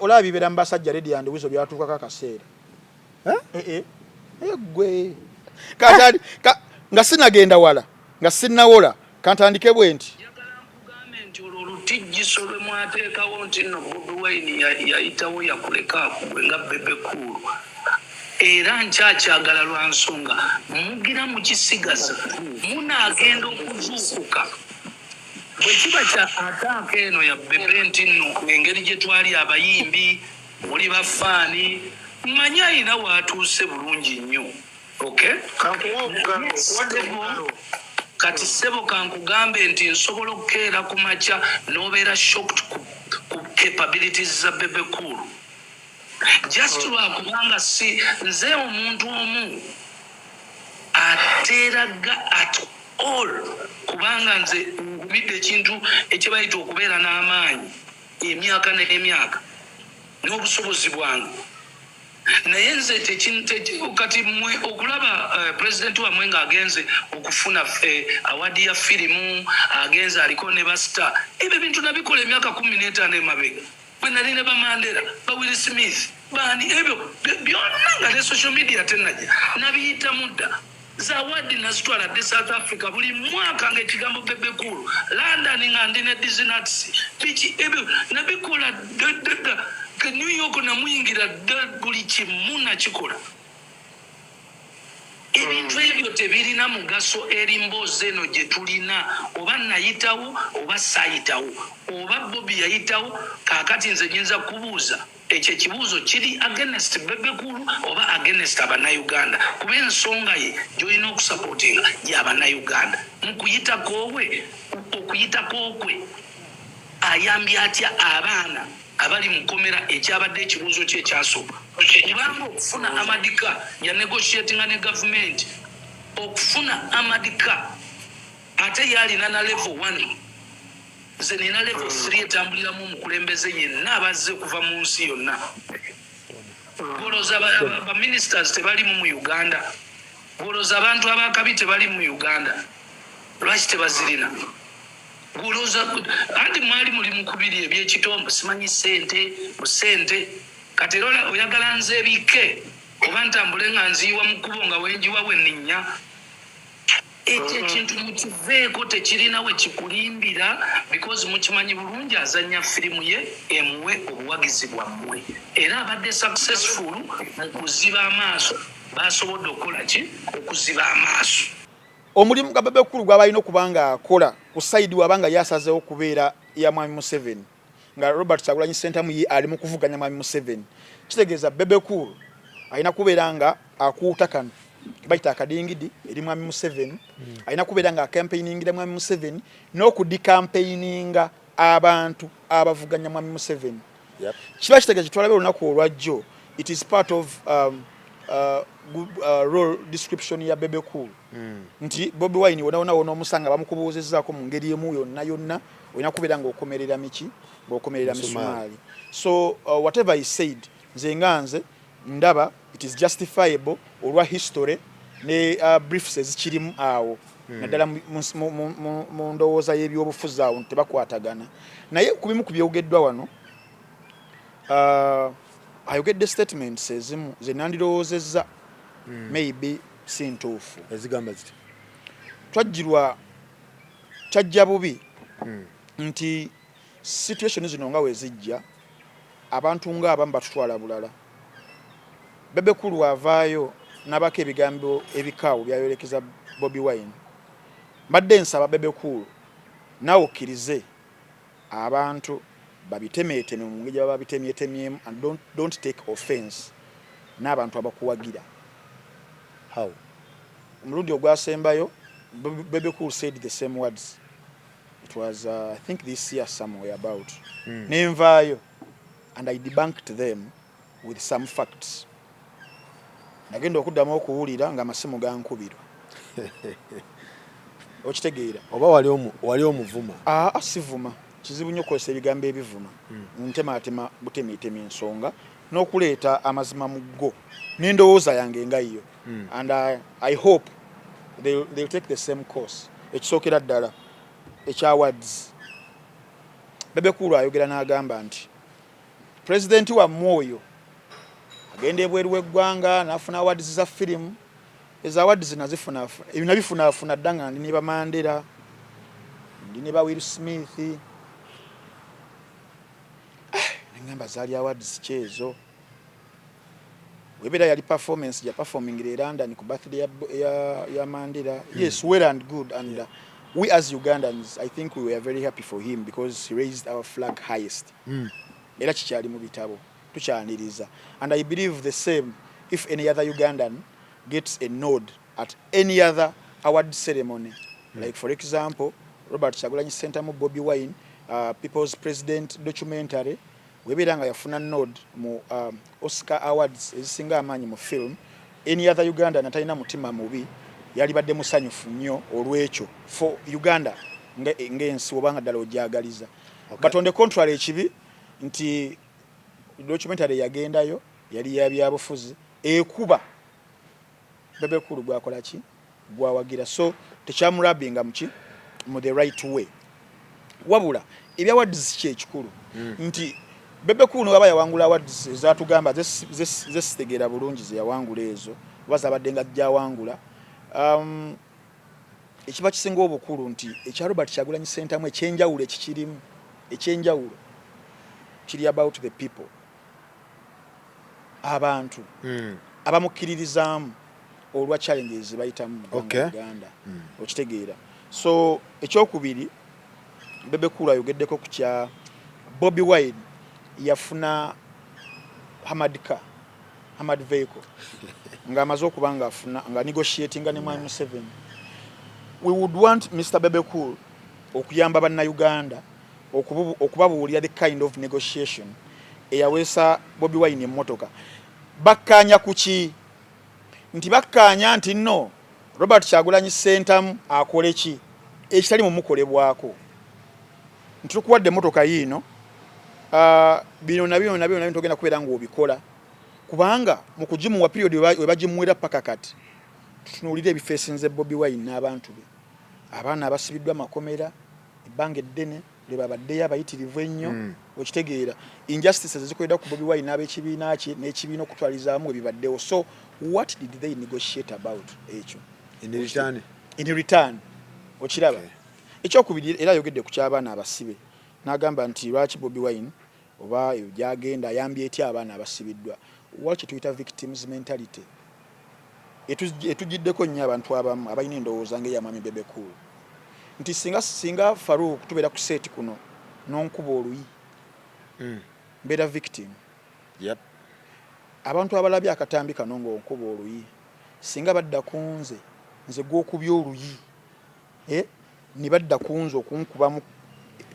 olaba bibera mbasajja ready and wizo byatuuka kakaseera gwe katali nga sinagenda wala nga sinnawola kantandike bwenti olutijjiso lwe mwateekawo nti nno Bobi Wine yayitawo yakuleka akugwe nga Bebe-Bobi era nkyakyagala lwa nsonga mugira mu kisigaza munaagenda okuzuukuka bwe kiba kya ataaka eno ya Bebe nti nno engeri gye twali abayimbi muli bafaani mmanyi ayina waatuuse bulungi nnyo kati sebo kankugambe nti nsobola okukeera ku makya n'obeera shocked ku capabilities za Bebe-Bobi just lwakubanga si nze omuntu omu ateeraga at all kubanga nze ngumidde ekintu ekibayita okubeera n'amaanyi emyaka n'emyaka n'obusobozi bwange naye nze kati mwe okulaba pulezidenti wamwe ng'agenze okufuna awadi ya firimu agenze aliko ne basita ebyo bintu nabikola emyaka 15 emabega bwe nali ne bamandera ba Will Smith bani ebyo byonna nga ne social media tenajja nabiyita mudda zawadi nazitwaladde South Africa buli mwaka ng'ekigambo Bebe-Bobi London nga ndi ne Disney biki ebyo nabikola New York namuyingira buli kimu nakikola ebintu ebyo tebirina mugaso eri mboozi eno gye tulina oba nayitawo oba saayitawo oba Bobi yayitawo kaakati nze nyinza kubuuza ekyo ekibuuzo kiri against Bebe-Bobi oba against abannayuganda kuba ensonga ye gy'olina okusapootinga y'abannayuganda mukuyitako kwe ayambye atya abaana abali mukomera ekyabadde ekibuuzo kye ekyasooka kubanga okufuna amadika ya negotiatinga ne gavumenti okufuna amadika ate yalina na level 1 nze nina level 3 etambuliramu omukulembeze yenna abazze kuva mu nsi yonna golooza baministers tebalimu mu Uganda golooza abantu abakabi tebali mu Uganda lwaki tebazirina golooza anti mwali muli mukubiri ebyekitombo simanyi sente kati era oyagala nze ebike oba ntambule nga nziiwa mu kkubo nga wenjiwa wenninnya ekyo ekintu mukiveeko tekirina we kikulimbira because mukimanyi bulungi azannya firimu ye emuwe obuwagizi bwammwe era abadde successful mu kuziba amaaso basobodde okukola ki okuziba amaaso omulimu gwa Bebe-Bobi gw'abalina okubanga akola ku side wabanga yasazeewo okubeera ya Mwami Museveni nga Robert Kyagulanyi Ssentamu ye ali mu kuvuganya Mwami Museveni kitegeeza Bebe-Bobi alina kubeera nga akuuta kano kibayita akadingidi eri Mwami Museveni alina kubeera nga campaigningira Mwami Museveni n'okudikampaininga abantu abavuganya Mwami Museveni kiba kitegeeza kitwalabe olunaku olwajjo it is part of role description ya Bebe-Bobi nti Bobi Wine wona omusanga bamukubuuzizzaako mu ngeri emu yonna olina kubeera ng'okomerera miki ng'okomerera misumaali so whatever he said nze ndaba it is justifiable olwa history ne briefs ezikirimu awo naddala mu ndowooza y'ebyobufuzi awo tebakwatagana naye ku bimu ku byogeddwa wano ayogedde statements ezimu ze nandirowoozezza maybe si ntuufu. Ezigamba ziti Twajjirwa kyajja bubi nti situation zino nga wezijja abantu ng'abamu batutwala bulala. Bebe-Cool avaayo n'abako ebigambo ebikaawo byayolekeza Bobi Wine. Mbadde nsaba Bebe-Cool naawe okkirize abantu babitemeeteme mu ngeri baba bitemyetemyemu and don't take offense n'abantu abakuwagira. How? Omulundi ogwasembayo Bebe-Cool said the same words. It was I think this year somewhere about. Nenvaayo and I debunked them with some facts. Nagenda okuddamu okuwulira nga amasimu gankubirwa. Okitegeera. Oba wali omuvuma? Sivuma. Kizibu nnyo okukozesa ebigambo ebivuma. Ntemaatema butemeetema ensonga n'okuleeta amazima mu ggo n'endowooza yange nga yo. And I hope they'll take the same course. Ekisookera ddala ekya awards. Bebe-Cool ayogera n'agamba nti pulezidenti wammwe oyo agenda ebweru w'eggwanga n'afuna awards za firimu. Ezo awards nabifunaafuna dda nga ndi ne ba Mandela, ndi ne ba Will Smith. Nengamba zaali awards kyezo. Webera yali performance ya performing in London ku birthday ya Mandela. Yes, well and good. And we as Ugandans, I think we were very happy for him because he raised our flag highest. Era kikyali mu bitabo. Tukyaniriza. And I believe the same if any other Ugandan gets a nod at any other award ceremony. Like for example, Robert Kyagulanyi Center mu Bobi Wine, People's President documentary. Webera nga yafuna nod mu Oscar Awards ezisinga amaanyi mu film. Any other Uganda natalina mutima mubi yali badde musanyufu nnyo olw'ekyo for Uganda ng'ensi obanga ddala ogyagaliza. But on the contrary ekibi nti documentary yagendayo yali ya byabufuzi ekuba Bebe-Cool gwakola ki gwawagira so tekyamulabinga mu the right way. Wabula ebya awards ki ekikulu nti Bebe-Cool waba yawangula awards ezatugamba zesitegera bulungi ze yawangula ezo bazabadde nga jjawangula. Ekiba kisinga obukulu nti ekya Robert Kyagulanyi Center mu ekyenjawulo ekikirimu ekyenjawulo kiri about the people. Abantu abamukkiririzaamu olwa challenges bayitamu mu Uganda. Okitegeera. So ekyokubiri Bebe-Cool ayogeddeko ku kya Bobi Wine yafuna Hamad vehicle nga amaze okuba nga afuna nga negotiating ne Mwami Museveni. We would want Mr. Bebe-Cool okuyamba bannayuganda okubabuulira the kind of negotiation eyaweesa Bobi Wine emmotoka. Bakkaanya kuki nti bakkaanya nti no Robert Kyagulanyi Center akole ki ekitali mu mukolebwako nti tukuwadde emmotoka yiino bino nabyo togenda kubeera ng'obikola kubanga mu kugimuwa period we bagimuwera paka kati tutunuulira ebifo esinze Bobi Wine n'abantu be abaana abasibiddwa makomera ebbanga eddene lwe babaddeyo abayitirivu ennyo okitegeera injustices ezikoledda ku Bobi Wine n'ab'ekibiina kye n'ekibiina okutwalizaamu ebibaddewo. So what did they negotiate about ekyo in return okiraba ekyokubiri era ayogedde ku ky'abaana abasibe n'agamba nti lwaki Bobi Wine oba gyagenda ayambye etya abaana abasibiddwa. Waki tuyita victims mentality etugiddeko nnyo abantu abamu abalina endowooza ng'eya Mwami Bebe-Cool nti singa Farouk tubeera ku seeti kuno n'onkuba oluyi mbeera victim. Abantu abalabye akatambi kano ng'onkuba oluyi singa badda ku nze gw'okubya oluyi ne badda ku nze okunkubamu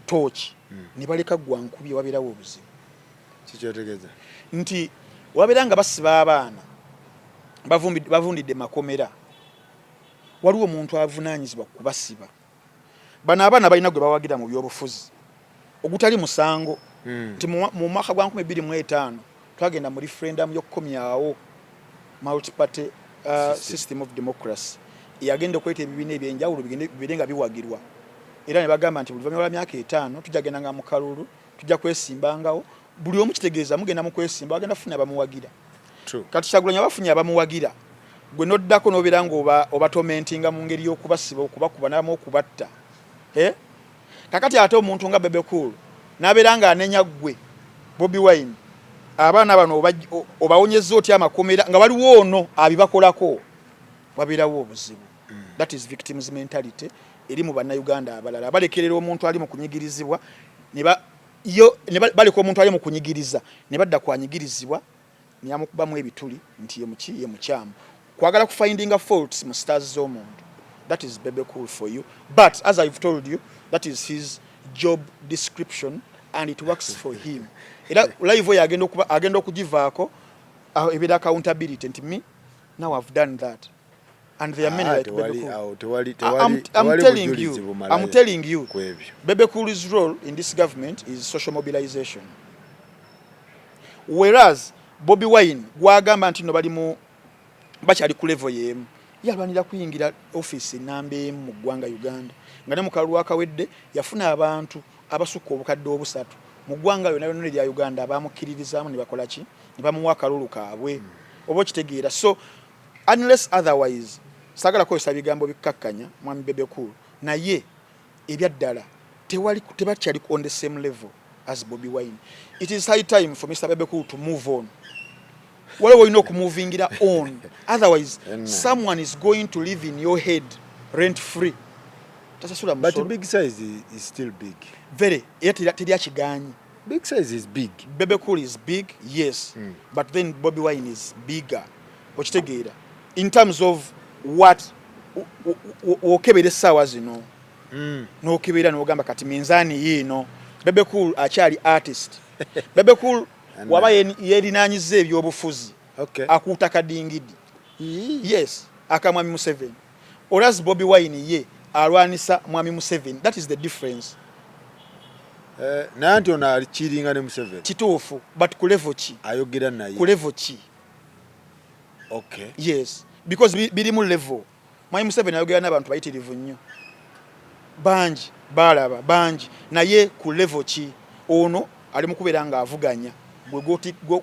tooki ne baleka gwankubye wabeerawo obuzibu. Kikyotegeeza nti wabeera nga basiba abaana bavundidde makomera waliwo omuntu avunaanyizibwa kubasiba. Bano abaana balina gwe bawagira mu byobufuzi ogutali musango nti mu mwaka gwa 2025 twagenda mu referendum y'okukomyawo multi-party system of democracy yagenda okweta ebibiina ebyenjawulo bibere nga biwagirwa era ne bagamba nti buli luvannyuma lwa myaka 5 tujja genda nga mu kalulu tujja kwesimbangawo buli omu kitegeeza mugenda mu kwesimba bagenda kufuna abamuwagira. Kati Kyagulanyi abafunye abamuwagira gwe noddako nobeera oba tormentinga mu ngeri y'okubasiba okubakuba n'abamu okubatta. Kakati ate omuntu nga Bebe-Cool n'abeera ng'anenya ggwe Bobi Wine, abaana bano obawonyezza otya amakomera nga waliwo ono abibakolako, wabeerawo obuzibu. That is victims mentality eri mu bannayuganda abalala balekerera omuntu ali mu kunyigirizibwa baleka omuntu ali mu kunyigiriza ne badda kwanyigirizibwa nyamukubamu ebituli nti ye mukyamu kwagala kufindinga faults mu stars z'omuntu. That is Bebe-Cool for you, but as I've told you, that is his job description and it works for him. Era live oyo agenda okugivaako ebira accountability nti me now I've done that. And there are many like Bebe-Cool. I'm telling you, Bebe-Cool's role in this government is social mobilization. Whereas Bobi Wine gwagamba nti no bali mu bakyali ku level yemu yalwanira kuyingira office namba emu mu ggwanga Uganda nga ne mu kalulu akawedde yafuna abantu abasukka obukadde obusatu mu ggwanga yonna lya Uganda abamukkiririzaamu ne bakola ki ne bamuwa akalulu kaabwe oba okitegeera. So unless otherwise sagala ko bigambo bikkakkanya mwami Bebe-Cool naye ebyaddala tebakyali on the same level as Bobi Wine. It is high time for Mr. Bebe-Cool to move on. Wale we know moving it on. Otherwise, someone is going to live in your head rent free. But the big size is still big. Very. Big size is big. Bebe-Cool is big, yes. But then Bobi Wine is bigger. In terms of what okebere sawa zino. No okebera no gamba kati minzani yino. Bebe-Cool achali artist. Bebe-Cool waba yerinanyize ebyobufuzi. Okay. Akuta kadingidi. Yes, akamwami Museveni. Whereas Bobi Wine ye alwanisa mwami Museveni. That is the difference. Nanti ona alichiringa ne Museveni. Kituufu, but kulevo chi. Ayogera naye. Kulevo chi. Okay. Yes, because biri mu level. Mwami Museveni ayogera n'abantu bayitirivu nnyo. Banji, balaba, banji. Naye ku level chi. Ono ali mukubera nga avuganya.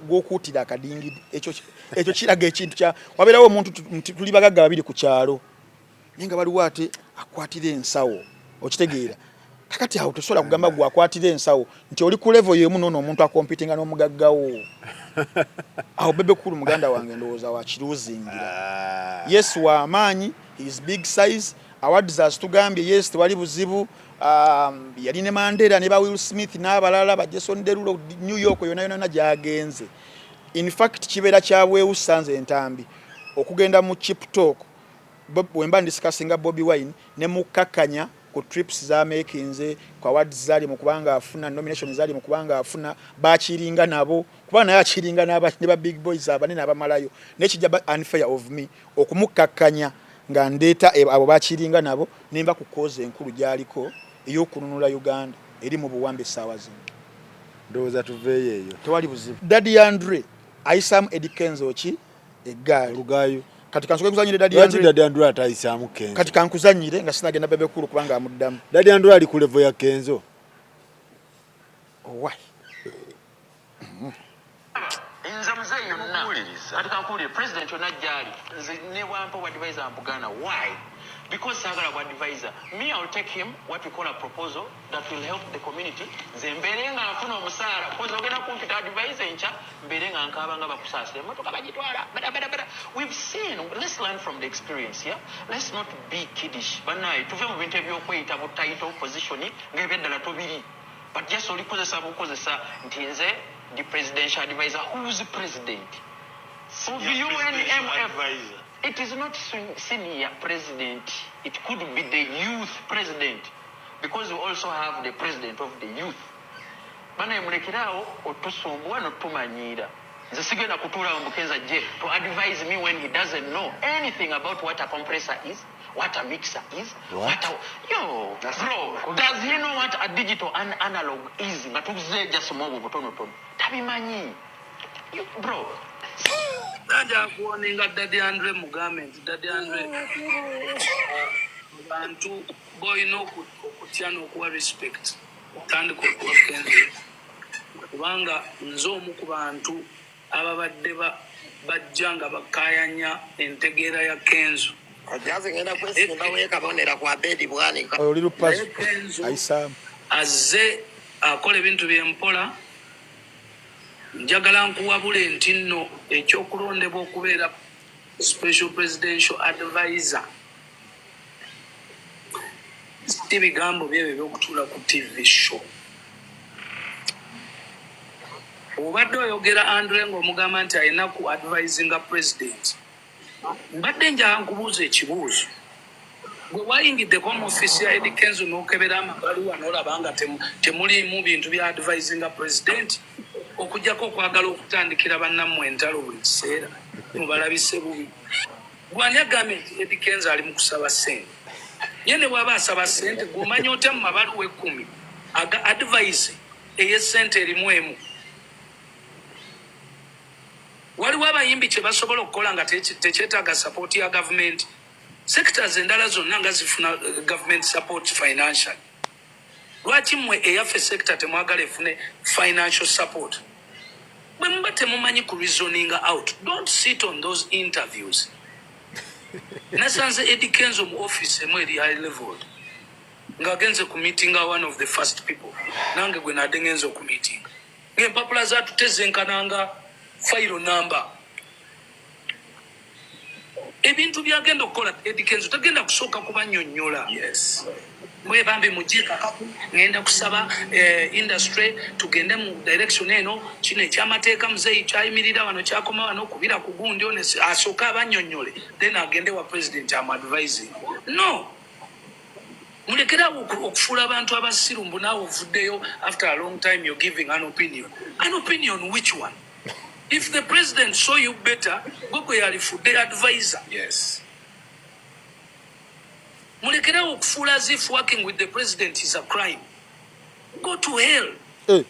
Gwokuutira akadingidi ekyo kiraga ekintu kya wabeerawo omuntu tuli bagagga babiri ku kyalo nenga baliwo ate akwatira ensawo okitegeera kakati awo tosobola kugamba gwe akwatira ensawo nti oli ku level yemu nono omuntu akompitinga n'omugaggawo awo Bebe-Cool muganda wange ndowooza wakiruuzingira. Yes wa amaanyi, he is big size. Awards tugambye yes tewali buzibu. Yali ne Mandela ne ba Will Smith n'abalala ba Jason Derulo New York yona gyagenze. In fact kibeera kyabwewusanze entambi okugenda mu chip talk wemba discussinga Bobi Wine ne mukakkanya ku trips za Agenze kwa awards zali mu kubanga afuna nomination zali mu kubanga afuna bakiringa nabo kuba naye akiringa ne ba big boys abanene abamalayo nekijja unfair of me okumukakkanya nga ndeeta abo bakiringa nabo nemba ku cause enkulu gyaliko eyokununula Uganda eri mu buwambe sawa zino. Ndoza tuveye eyo. Tewali buzibu. Daddy Andre Aisam Edikenzo ki egali. Lugayo. Kati kansuke kuzanyire Daddy Andre. Daddy Andre ataisamu Kenzo. Kati kankuzanyire nga sinagenda Bebe-Cool kubanga amuddamu. Daddy Andre ali ku level ya Kenzo. Why? Nze mzee yonna kati kankuli president yonna jali nze ne wampa advisor mpugana. Why? Because Saga advisor, me I'll take him what we call a proposal that will help the community. Zemberenga afuna omusara because ogenda kumpita advisor encha mberenga nkabanga bakusasira motoka bagitwala bada. We've seen, let's learn from the experience, yeah. Let's not be kiddish. Banaye tuve mu bintu ebyokweyita bu title position ngebeddala tobiri. But just oli kozesa nti nze the presidential advisor. Who's the president? For the UNMF advisor. It is not senior president. It could be the youth president. Because we also have the president of the youth. Bana yamulekirao otusumbwa notumanyira. Nze sigenda kutura mbukenza je to advise me when he doesn't know anything about what a compressor is, what a mixer is, bro, does he know what a digital and analog is? Ngatuze just more butono. Tabimanyi. Bro. Naja kuoninga Daddy Andre Mugamet, Daddy Andre bantu boy no kutiano kuwa respect kandi ko Kenzo kubanga nzo mu kubantu ababadde bajja nga bakayanya entegeera ya Kenzo. Azze akola ebintu byempola. Njagala nkuwabule nti nno ekyokulondebwa okubeera special presidential advisor si bigambo byebyo by'okutuula ku TV show. Obadde oyogera Andre ng'omugamba nti alina ku advisinga president. Mbadde njala nkubuuza ekibuuzo. Gwe wayingidde Home Office ya Eddie Kenzo n'okebera amabaluwa n'olaba nga temuliimu bintu bya advisinga president, okujjako okwagala okutandikira bannammwe entalo buli kiseera mubalabise bubi. Gwani agambye nti Eddie Kenzo ali mu kusaba ssente. Ye ne bw'aba asaba ssente gw'omanya otya mu mabaluwa 10 aga advice ey'essente erimu emu. Waliwo abayimbi kye basobola okukola nga tekyetaaga support ya government. Sectors endala zonna nga zifuna government support financial. Lwaki mmwe eyaffe sector temwagala efune financial support? Bwe muba temumanyi ku reasoning out, don't sit on those interviews. Nasanze Eddie Kenzo mu office emu eri high level ng'agenze ku meeting one of the first people. Nange gwe nadde ngenze oku meeting. Ng'empapula zaatutezenkananga file number. Ebintu byagenda okukola Eddie Kenzo tagenda kusooka kubannyonnyola. Yes. Mwe bambi mujika kapu ngenda kusaba industry tugende mu direction eno kino ekyamateeka muzeyi kyayimirira wano kyakoma wano kubira ku gundi one asooka abannyonnyole then agende wa president am advising. No. Mulekera okufuula abantu abasiru mbu naawe ovuddeyo after a long time you're giving an opinion. An opinion which one? If the president saw you better, go for the advisor. Yes. Mulekera okufuula as if working with the president is a crime. Go to hell. Hey.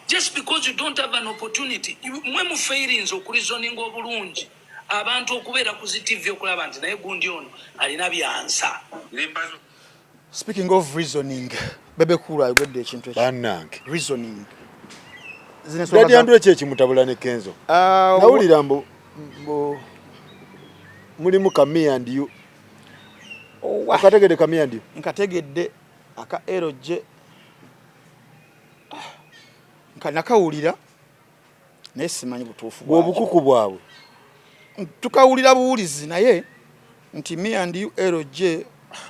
Just because you don't have an opportunity. Mwe mu failings okureasoning obulungi. Abantu okubeera ku TV okulaba nti naye gundi ono alina byansa. Speaking of reasoning, Bebe Kula ayogedde ekintu ekyo. Bannange. Reasoning. Dadi Andrew chechi mutabula ne Kenzo. Nawulira mbu mulimu Kami and you. Akategedde Kami and you. Nkategedde aka LJ. Nkanakawulira naye simanyi butuufu bwabwe. Obukuku bwabwe. Tukawulira buwulizi naye nti me and you LJ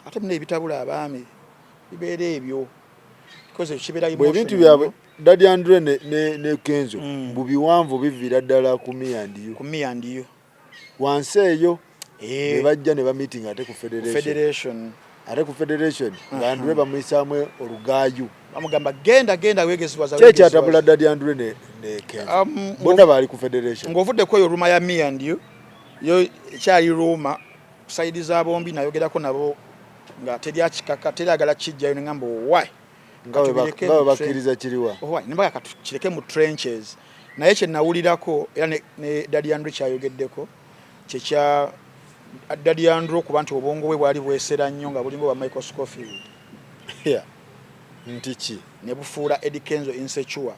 ate mune ebitabula abaami bibeera ebyo. Because kibera emotion. Ebintu byabwe Dadi Andre ne Kenzo bubiwanvu bivira ddala ku me and you. Ku me and you. Wansi eyo ne bajja ne ba meeting ate ku federation. Ate ku federation Andre bamuyisamu olugaayu. Bamugamba genda wegezibwa za wegezibwa. Chechi atabula Dadi Andre ne Kenzo. Bonna bali ku federation. Ng'ovudde ko yo ruma ya me and you. Yo kyali Roma side za bombi nayogerako nabo nga teryakikaka teragala kijjayo ngamba why. Ngawe bakiriza kiriwa. Why nimba katukireke mu trenches. Naye kye nawulirako era ne Dadi Andre kyayogeddeko kyekya Dadi Andre ku bantu obongo bwe bwali bwesera nnyo nga bulingo ba Michael Scofield. Yeah. Ntichi ne bufuula Eddie Kenzo insecure.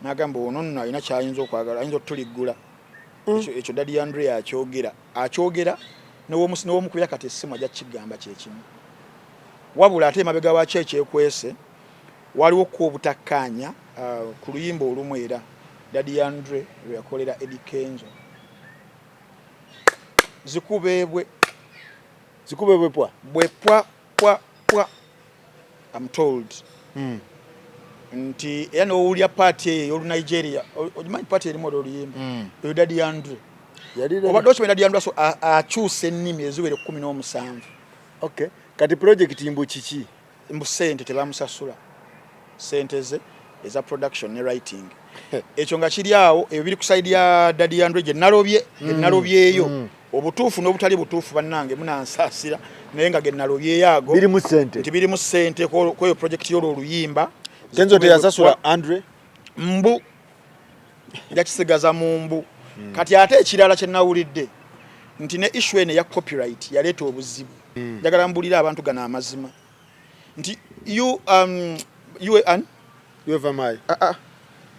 Nagamba ono nno alina kyayinza okwagala ayinza otuliggula. Ekyo Dadi Andre akyogera n'omu kubya kati essimu ajja kigamba kyekimu. Wabula ate emabega wa ekyekwese waliwo ku obutakkaanya ku luyimba olumu era Dadi Andre lwe yakolera Eddie Kenzo. Zikubebwe pwa. Bwe pwa. I'm told. Nti era n'owulya party y'olu Nigeria. Ogimanyi party erimu oluyimba. Eyo Dadi Andre. Obadde okimanyi Dadi Andre akyusa ennimi eziwere 17. Okay. Kati project mbu kiki? Mbu sente tebamusasula. Sente ze eza production ne writing. Ekyo nga kiri awo ebiri ku side ya Dadi Andre gye nalobyeyo. Obutuufu n'obutali butuufu bannange munansasira naye nga ge nalobyeyo ago. Biri mu sente. Nti biri mu sente kweyo project y'olwo oluyimba. Kenzo teyasasula Andre? Mbu. Yakisigaza mu mbu. Kati ate ekirala kye nawulidde nti ne issue ene ya copyright yaleeta obuzibu. Njagala mbulira abantu gana amazima. Nti UFMI.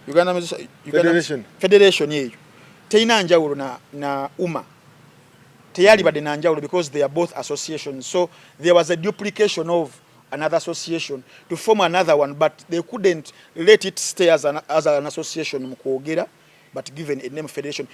Uganda Federation yeyo. teina njawulo na UMA teyali badde na njawulo because they are both associations, so there was a duplication of another association to form another one, but they couldn't let it stay as an association mukwogera, but given a name federation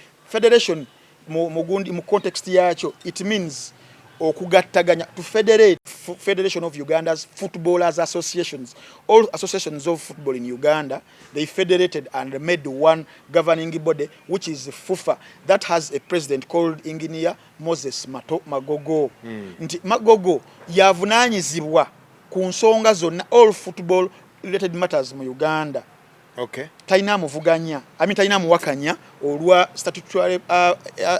mu context yacho it means okugattaganya to federate Federation of Uganda's footballers associations. All associations of football in Uganda, they federated and made one governing body, which is FUFA, that has a president called Engineer Moses Magogo. Nti Magogo yavunanyizibwa ku nsonga zonna all football related matters mu Uganda. Okay. Taina muvuganya. Taina muwakanya olwa statutory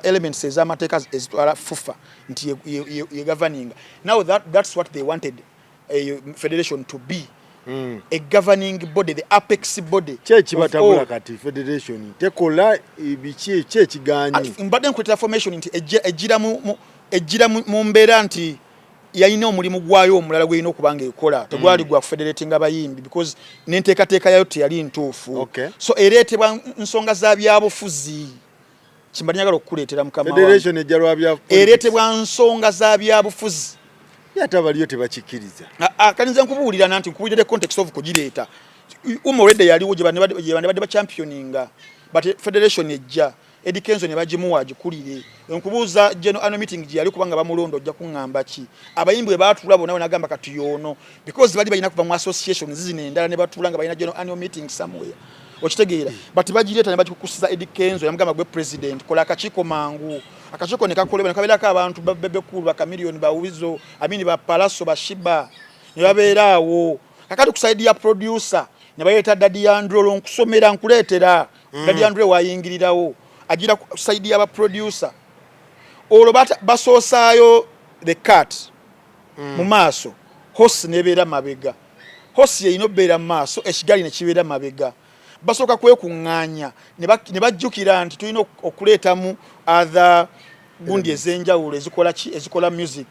elements ez'amateeka ezitwala FUFA nti ye governing. Now that's what they wanted a federation to be. A governing body, the apex body. Chechi batabula kati federation. Tekola ibichi chechi ganyi. Mbadde nkwetera formation nti ejjira mu mbeera nti yalina omulimu gwayo omulala gweyina okubanga ekola tegwali gwa federating abayimbi because n'enteekateeka yayo teyali ntuufu. Okay. So ereetebwa nsonga za byabufuzi kimbali njagala okukuleetera mukama federation ejjalwa bya ereetebwa nsonga za byabufuzi yata baliyo tebakikiriza kaninze nkubuulira nti nkubuulire context of kugireeta already yaliwo gye badde ba championinga but federation ejja Eddie Kenzo ne bagimuwa agikulire nkubuuza general annual meeting gye yali kubanga bamulondo ojja kuŋŋamba ki abayimbi bwe baatula bona nagamba kati yono because bali balina kuva mu association zizino endala ne batula nga balina general annual meeting somewhere okitegeera but bagireeta ne bagikukusiza Eddie Kenzo yamugamba gwe president kola akakiiko mangu akakiiko ne kakolebwa ne kabeerako abantu Bebe-Bobi bakamiliyoni bawizo ba Palaso bashiba ne babeeraawo kakati kusaidia ya producer ne bayeta Daddy Andro nkusomera nkuleetera Daddy Andro wayingirirawo agira kusaidia aba producer olwo basoosayo the cat mu maaso horse nebeera mabega horse yeyino beera mu maaso ekigali ne kibeera mabega basooka kwekuŋŋaanya ne bajjukira nti tulina okuleetamu other gundi ez'enjawulo ezikola music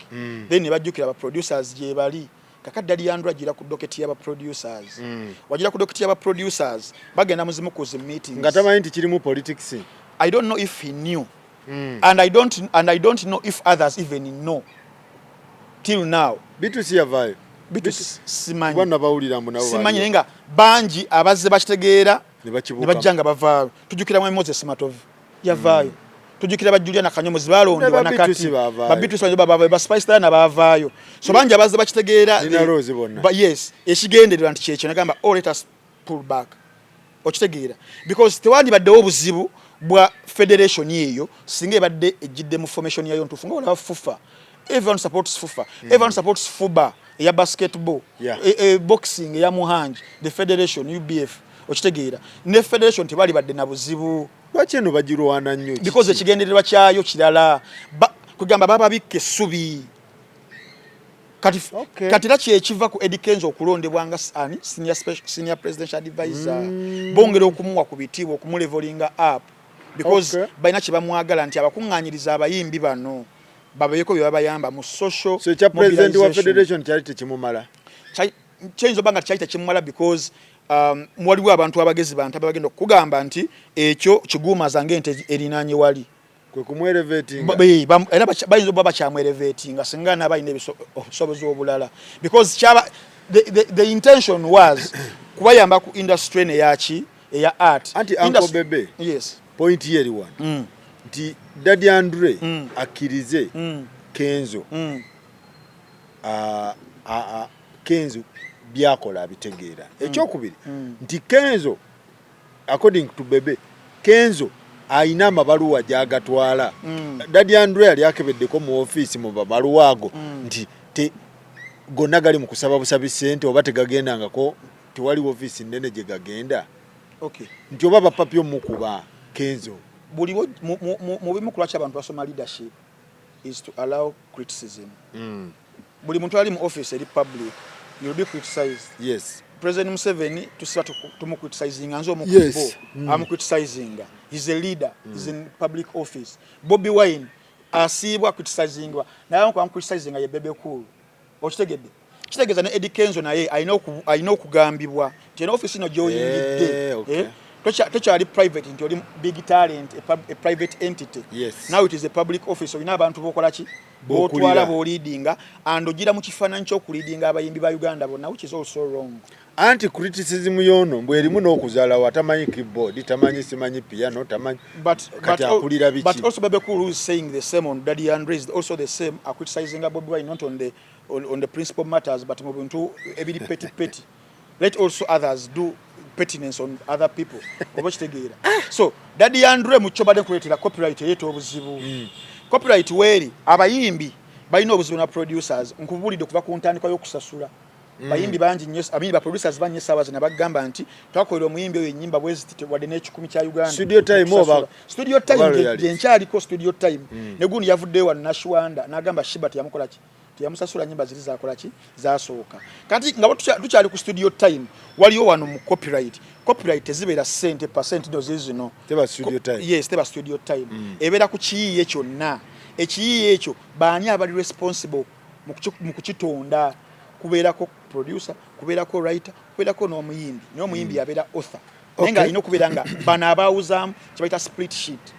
then ne bajjukira aba producers gye bali kakati Daddy Andro agira ku docket y'aba producers wagira ku docket y'aba producers bagenda muzimu ku meetings nga tamanyi nti kirimu politics. I don't know if he knew, and I don't know if others even know. Till now, Bitusi yavayo. Bitusi simanyi. Bwana bawulira munabo. Simanyi nenga banji abazze bakitegeera ne bajjanga bavaayo. Tujukira mu Moses Matovu yavaayo. Tujukira ba Juliana Kanyomozi balondebwa nakati. Ba Bitusi bavaayo, ba Spice Star na bavaayo. So banji abazze bakitegeera. But yes, ekigenderera nti kyekyo nagamba all let us pull back. Okitegeera because tewandi baddewo obuzibu bwa federation yeyo singa ebadde ejjidde mu formation yayo ntufu nga olaba FUFA. Everyone supports FUFA. Everyone supports FUBA ya basketball, boxing ya muhanji, the federation UBF. Okitegeera ne federation tebali badde na buzibu lwaki eno bagirwana nnyo because ekigendererwa kyayo kirala kugamba baba bikke subi kati la kyekiva ku Eddie Kenzo okulondebwa nga senior presidential advisor bongera okumuwa ku bitiibwa okumulevelinga up because balina kye bamwagala nti abakuŋŋaanyiriza abayimbi bano babayeko bye babayamba mu social so cha president wa federation kyali tekimumala kyayinza obanga kyali tekimumala because waliwo abantu abagezi bantu abagenda okugamba nti ekyo kiguumaza ng'ente erinaanye wali kwe kumwelevatinga era bayinza okuba bakyamwelevatinga singa nabalina obusobozi obulala because the intention was kubayamba ku industry neyaki eya art anti Uncle Bebe yes point yeri one nti Daddy Andre akirize Kenzo Kenzo byakola abitegeera ekyokubiri nti Kenzo according to Bebe Kenzo aina mabaluwa jagatwala Daddy Andre yali akebeddeko mu office mu babaluwa ago nti gonna gali mu kusaba busabi sente oba tegagendangako tewali office nene gye gagenda okay nti oba bapapyo mukuba Kenzo buli mu bimu kulwacha abantu basoma leadership is to allow criticism buli muntu ali mu office eri public you will be criticized. Yes. President Museveni to criticizing anzo mu yes. I'm criticizing. He's a leader. He's in public office. Bobby Wine asibwa criticizing. Na I'm criticizing ye Bebe-Bobi. Okitegedde. Kitegeza ne Eddie Kenzo naye I know kugambibwa. Tena office no joyingidde. Okay. tokyali private nti oli big talent a private entity. Yes. Now it is a public office. So ina abantu bokola ki botwala bo leadinga and ogira mu kifaananyi ky'okuleadinga abayimbi ba Uganda bonna, which is also wrong. Anti-criticism yono mbwerimu n'okuzaala watamanyi keyboard, tamanyi simanyi piano, tamanyi kati akulira biki. But also Bebe-Cool is saying the same on Daddy Andre is also the same, are criticizing Bobi Wine not on the principal matters but into every petty. Let also others do pettiness on other people. So Daddy Andre muchobade kuletera copyright yetu obuzibu. Copyright weri abayimbi balina obuzibu na producers nkubulidde kuva ku ntandikwa y'okusasula. Bayimbi banji nyo abimbi ba producers banye sabazi na bagamba nti twakolera omuyimbi oyo ennyimba bweziti wadde n'ekikumi kya Uganda. Studio time oba studio time genkyaliko studio time ne gundi yavuddeyo wa Nashwanda n'agamba Shibat yamukola ki tiyamusasula nyimba zili zakola ki zasooka. Kati nga tukyali ku studio time waliyo wano mu copyright ezibeera sente percent dozi zino teba studio time. Yes, teba studio time ebeera ku kiyiiye kyonna ekiyiiye ekyo baani abali responsible mu kukitonda kubeerako producer, kubeerako writer, kubeerako n'omuyimbi. N'omuyimbi yabeera author. Nenga alina okubeera nga bano abaawuzaamu kye split sheet.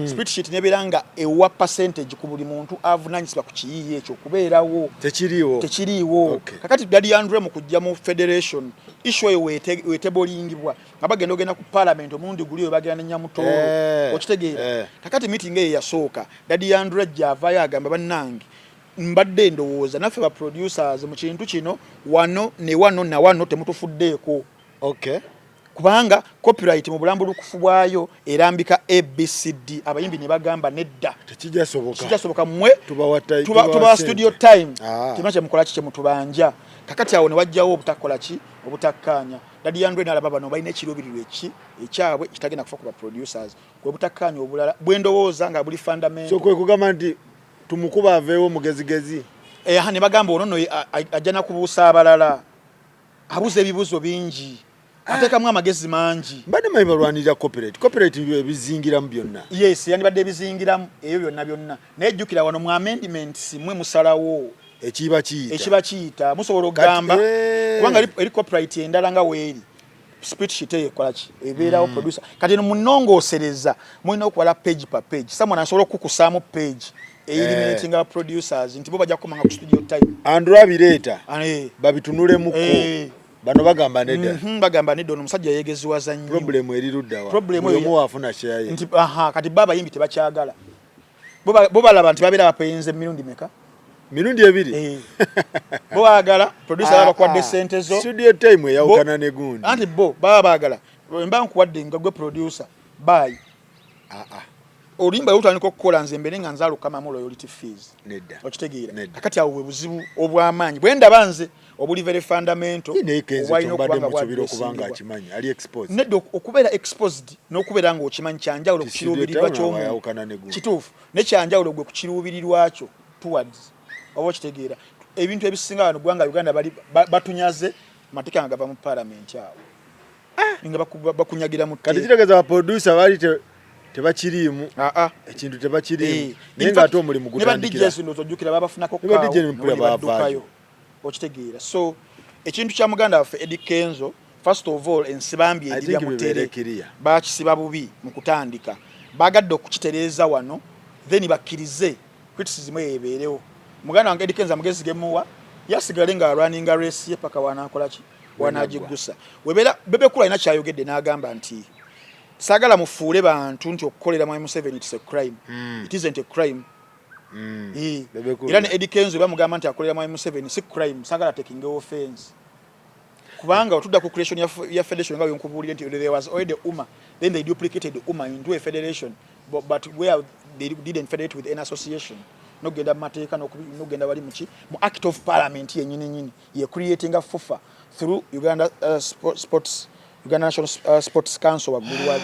Split sheet nebeera nga ewa percentage ku buli muntu avunaanyizibwa ku kiyiiye ekyo kubeerawo. Tekiriiwo. Kakati Daddy Andre mu kujja mu federation issue eyo weetebolingibwa nga bagenda ogenda ku parliament omundi guli we bagenda ne Nyamutoolo. Okitegeera. Kakati meeting eyo yasooka Daddy Andre gy'avaayo agamba bannange mbadde ndowooza naffe ba producers mu kintu kino wano na wano temutufuddeeko. Kubanga copyright mu bulambulukufu bwayo erambika ABCD abayimbi ne bagamba nedda tekijasoboka mmwe tuba studio time timache mukola ki mutubanja. Kakati awo ne wajjawo obutakola ki obutakkaanya. Daddy Andre n'alaba bano balina ekiruubirirwa ekyabwe kitagenda kufa ku ba producers kwe butakkaanya obulala bwendowooza nga buli fundamental. So kwe kugamba nti tumukuba aveewo mugezigezi. Ne bagamba ono ajja na kubuusa abalala abuuza ebibuuzo bingi atekamu amagezi mangi. Mbadde mayi balwanirira copyright ebizingiramu byonna. Yes, yandibadde ebizingiramu ebyo byonna naye jjukira wano mu amendments mwe musalawo ekiba kiyita musobola okugamba kubanga eri copyright endala nga weeri split sheet ekola ki ebeerawo producer kati no munongoosereza mulina okuwala page per page someone asobola okukusaamu page eliminating our producers nti bo bajja kukomanga ku studio time andra bireeta babitunulemuko bano bagamba nedda bagamba nedda ono musajja yeegeziwaza nnyo problem eri ludda wa problem eyo muwafuna share nti kati baba yimbi tebakyagala bo balaba nti babeera bapenze emirundi meka mirundi ebiri bo bagala producer abakwadde sente zo studio time yawukana ne gundi anti bo baba bagala mba nkuwadde nga gwe producer bye olimba yotandika okukola nze mbere nga nzaalo kamamu royalty fees nedda okitegeera kakati awo buzibu obw'amaanyi bwenda banze obuli very fundamental obwalina okubanga akimanyi ali exposed nedda okubeera exposed n'okubeera nga okimanyi kyanjawulo ku kiruubirirwa ky'omuntu kituufu ne kyanjawulo gwe ku kiruubirirwa kyo towards oba okitegeera ebintu ebisinga wano ggwanga Uganda batunyaze mateeka nga gava mu parliament awo nga bakunyagira mu kati kitegeeza abaproducer bali tebakiriimu ekintu tebakiriimu naye nga ate omulimu gutandikira ne badijja ojjukira babafunako baddukayo okitegeera so ekintu kya muganda waffe Eddie Kenzo first of all ensibambi edirya mutere bakisiba bubi mu kutandika bagadde okukitereeza wano then bakkirize criticism ebeerewo muganda wange Eddie Kenzo amugezi gemuwa yasigale nga running race ye paka wanakola ki wanagigusa webera Bebe-Cool alina kyayogedde n'agamba nti sagala mufuule bantu nti okukolera mu M7 it's a crime it isn't a crime era ne Eddie Kenzo bamugamba nti akolera mu M7 si crime sagala taking offense kubanga otudda ku creation ya federation nga yonkubulira nti there was already UMA then they duplicated UMA into a federation but where they didn't federate with an association no genda mateeka no genda wali mu act of parliament yenyini ye creating a FUFA through Uganda Uganda National Sports Council waggulu wa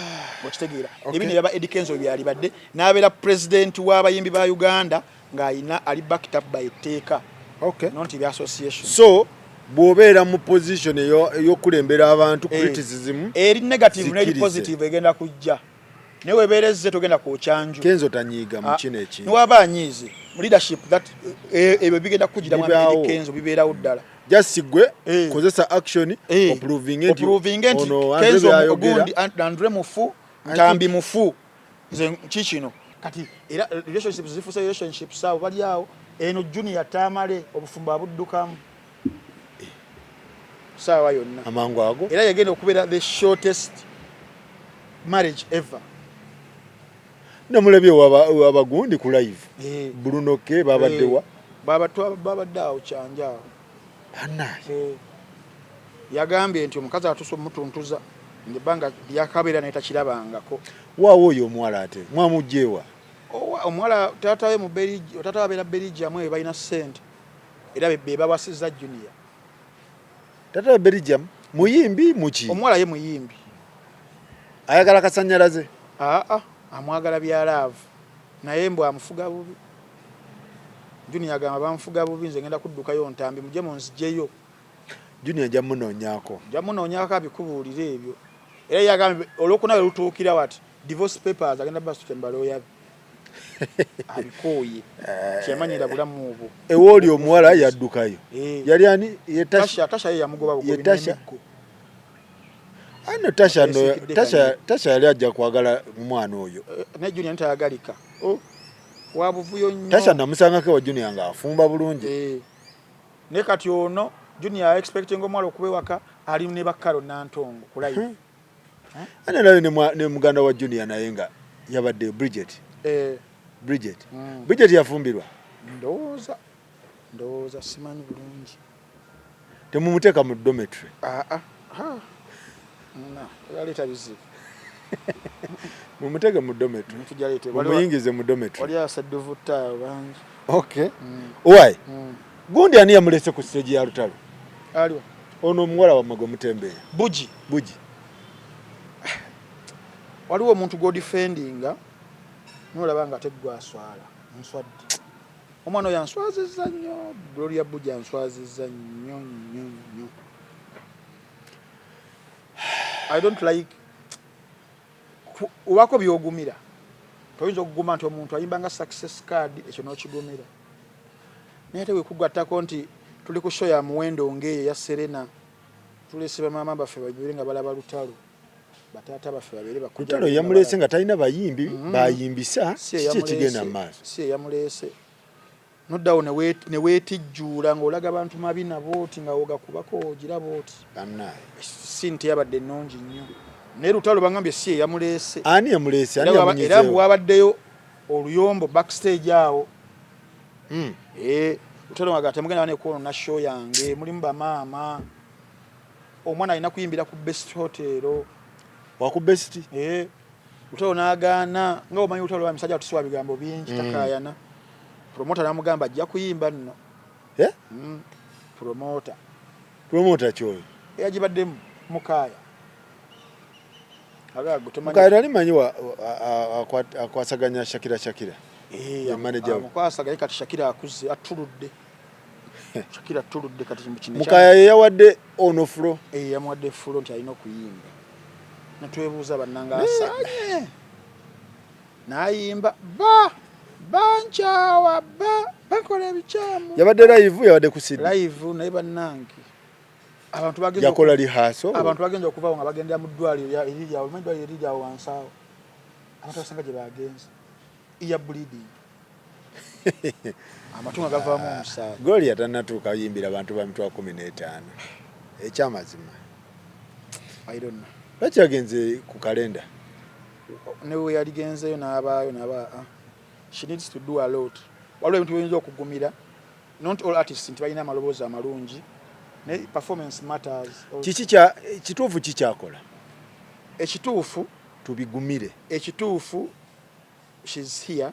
okitegeera ebino yaba Eddie Kenzo byali badde n'abeera president w'abayimbi ba Uganda ng'ayina ali backed up by etteeka not the association so bw'obeera mu position ey'okulembera abantu criticism eri negative n'eri positive egenda kujja newe ebeerezze togenda kwokyanju Kenzo tanyiiga mu kino ekintu niwaba anyiize mu leadership that ebyo bigenda kujjiramu Eddie Kenzo bibeerawo ddala just gwe kozesa action proving it ono Kenzo ogundi Andre mufu Ntambi mufu nze kikino kati era relationships zifusa relationships sawo bali awo eno junior tamale obufumba abuddukamu sawa yonna amangu ago era yagenda okubera the shortest marriage ever namulabye abagundi ku live Bruno ke babaddewa babaddawo kyanjaawo yagambye nti omukazi atusa omutuntuza nebanga lyakabeera netakirabangako waawo oyo omuwala ate mwamugjeewa omuwala taatawe mu Belgium taatawe abeera Belgium eyo balina ssente era be babasizza junior taatawe Belgium muyimbi muki omuwala ye muyimbi ayagala kasanyalaze amwagala byalaavu naye mbw amufuga bubi junior agamba bamufuga bubi nze ngenda kuddukayo Ntambi mujje munzijeyo junior jamunoonyaako abikubuulira ebyo era yagambye olwokunawe lutuukira wati divorce papers agenda basutembala oyabe abikooye kyemanyira bulamu obwo ewooli omuwala yaddukayo yali ani tasha ye yamugoba ano tasha yali ajja kwagala mwana oyo ne junior ntayagalika wabuvuyo nnyo tasha namusangako wa junior nga afumba bulungi ne kati ono junior expecting omwala okubewaka ali ne bakkalo nantongo kulayi ana nayo ne muganda wa junior naye nga yabadde Bridget yafumbirwa ndowooza simanyi bulungi temumuteeka mu dormitory yaleeta bizibu mumuteeke mu dormitory mumuyingize mu dormitory wali asadduvu ttaawo bangi okay why gundi ani yamulese ku stage ya lutalo aliwa ono omuwala wa Mago Mutembeeya buji waliwo omuntu godifendinga nolaba nga teggwaswala nswadde omwana oyo answazizza nnyo Gloria Buji answazizza nnyo I don't like wako byogumira toyinza okuguma nti omuntu ayimba nga success card ekyo n'okigumira naye tewe kugattako nti tuli ku show ya muwendo ngeeyo ya Serena tulese bamaama baffe babiri nga balaba lutalo batata baffe babiri bakujja lutalo yamulese nga talina bayimbi bayimbisa kiki kigenda maaso si yamulese noddawo ne weetijjuula ng'olaga abantu mabi nabooti nga wogakubako ogira booti si nti yabadde ennungi nnyo naye lutalo bangambye si yamulese ani yamulese era bwabaddeyo oluyombo backstage awo lutalo nga temugenda ne kuono na show yange mulimu bamaama omwana alina kuyimbira ku best hotel waku best lutalo n'agaana nga omanyi lutalo wa misajja atusiwa bigambo bingi takayana promoter namugamba ajja kuyimba nno promoter kyoyo yagibadde Mukyala Mukyala ali manyi akwasaganya Shakira manager mukwasaganya kati Shakira akuze atuludde Shakira atuludde kati mukine Mukyala yawadde ono flow yamuwadde flow nti alina okuyimba natwebuuza bannanga asaanye nayimba banchawa bakola ebikyamu yabadde live yabadde ku CD live naye bannange abantu bagenze yakola lihaso abantu bagenze okuvawo nga bagendera mu ddwaliro erirawo mandwaliro erirawo wansaawo abantu basanga gye bagenze iya bleeding amatunga gavaamu omusaayi goli yatanatuuka yimbira abantu ba mitwa 15 ekyamazima I don't know lwaki yagenze ku kalenda newe yaligenzeyo n'abaayo she needs to do a lot waliwo ebintu byinza okugumira not all artists nti balina amaloboozi amalungi ne performance matters kituufu kikyakola ekituufu tubigumire ekituufu she's here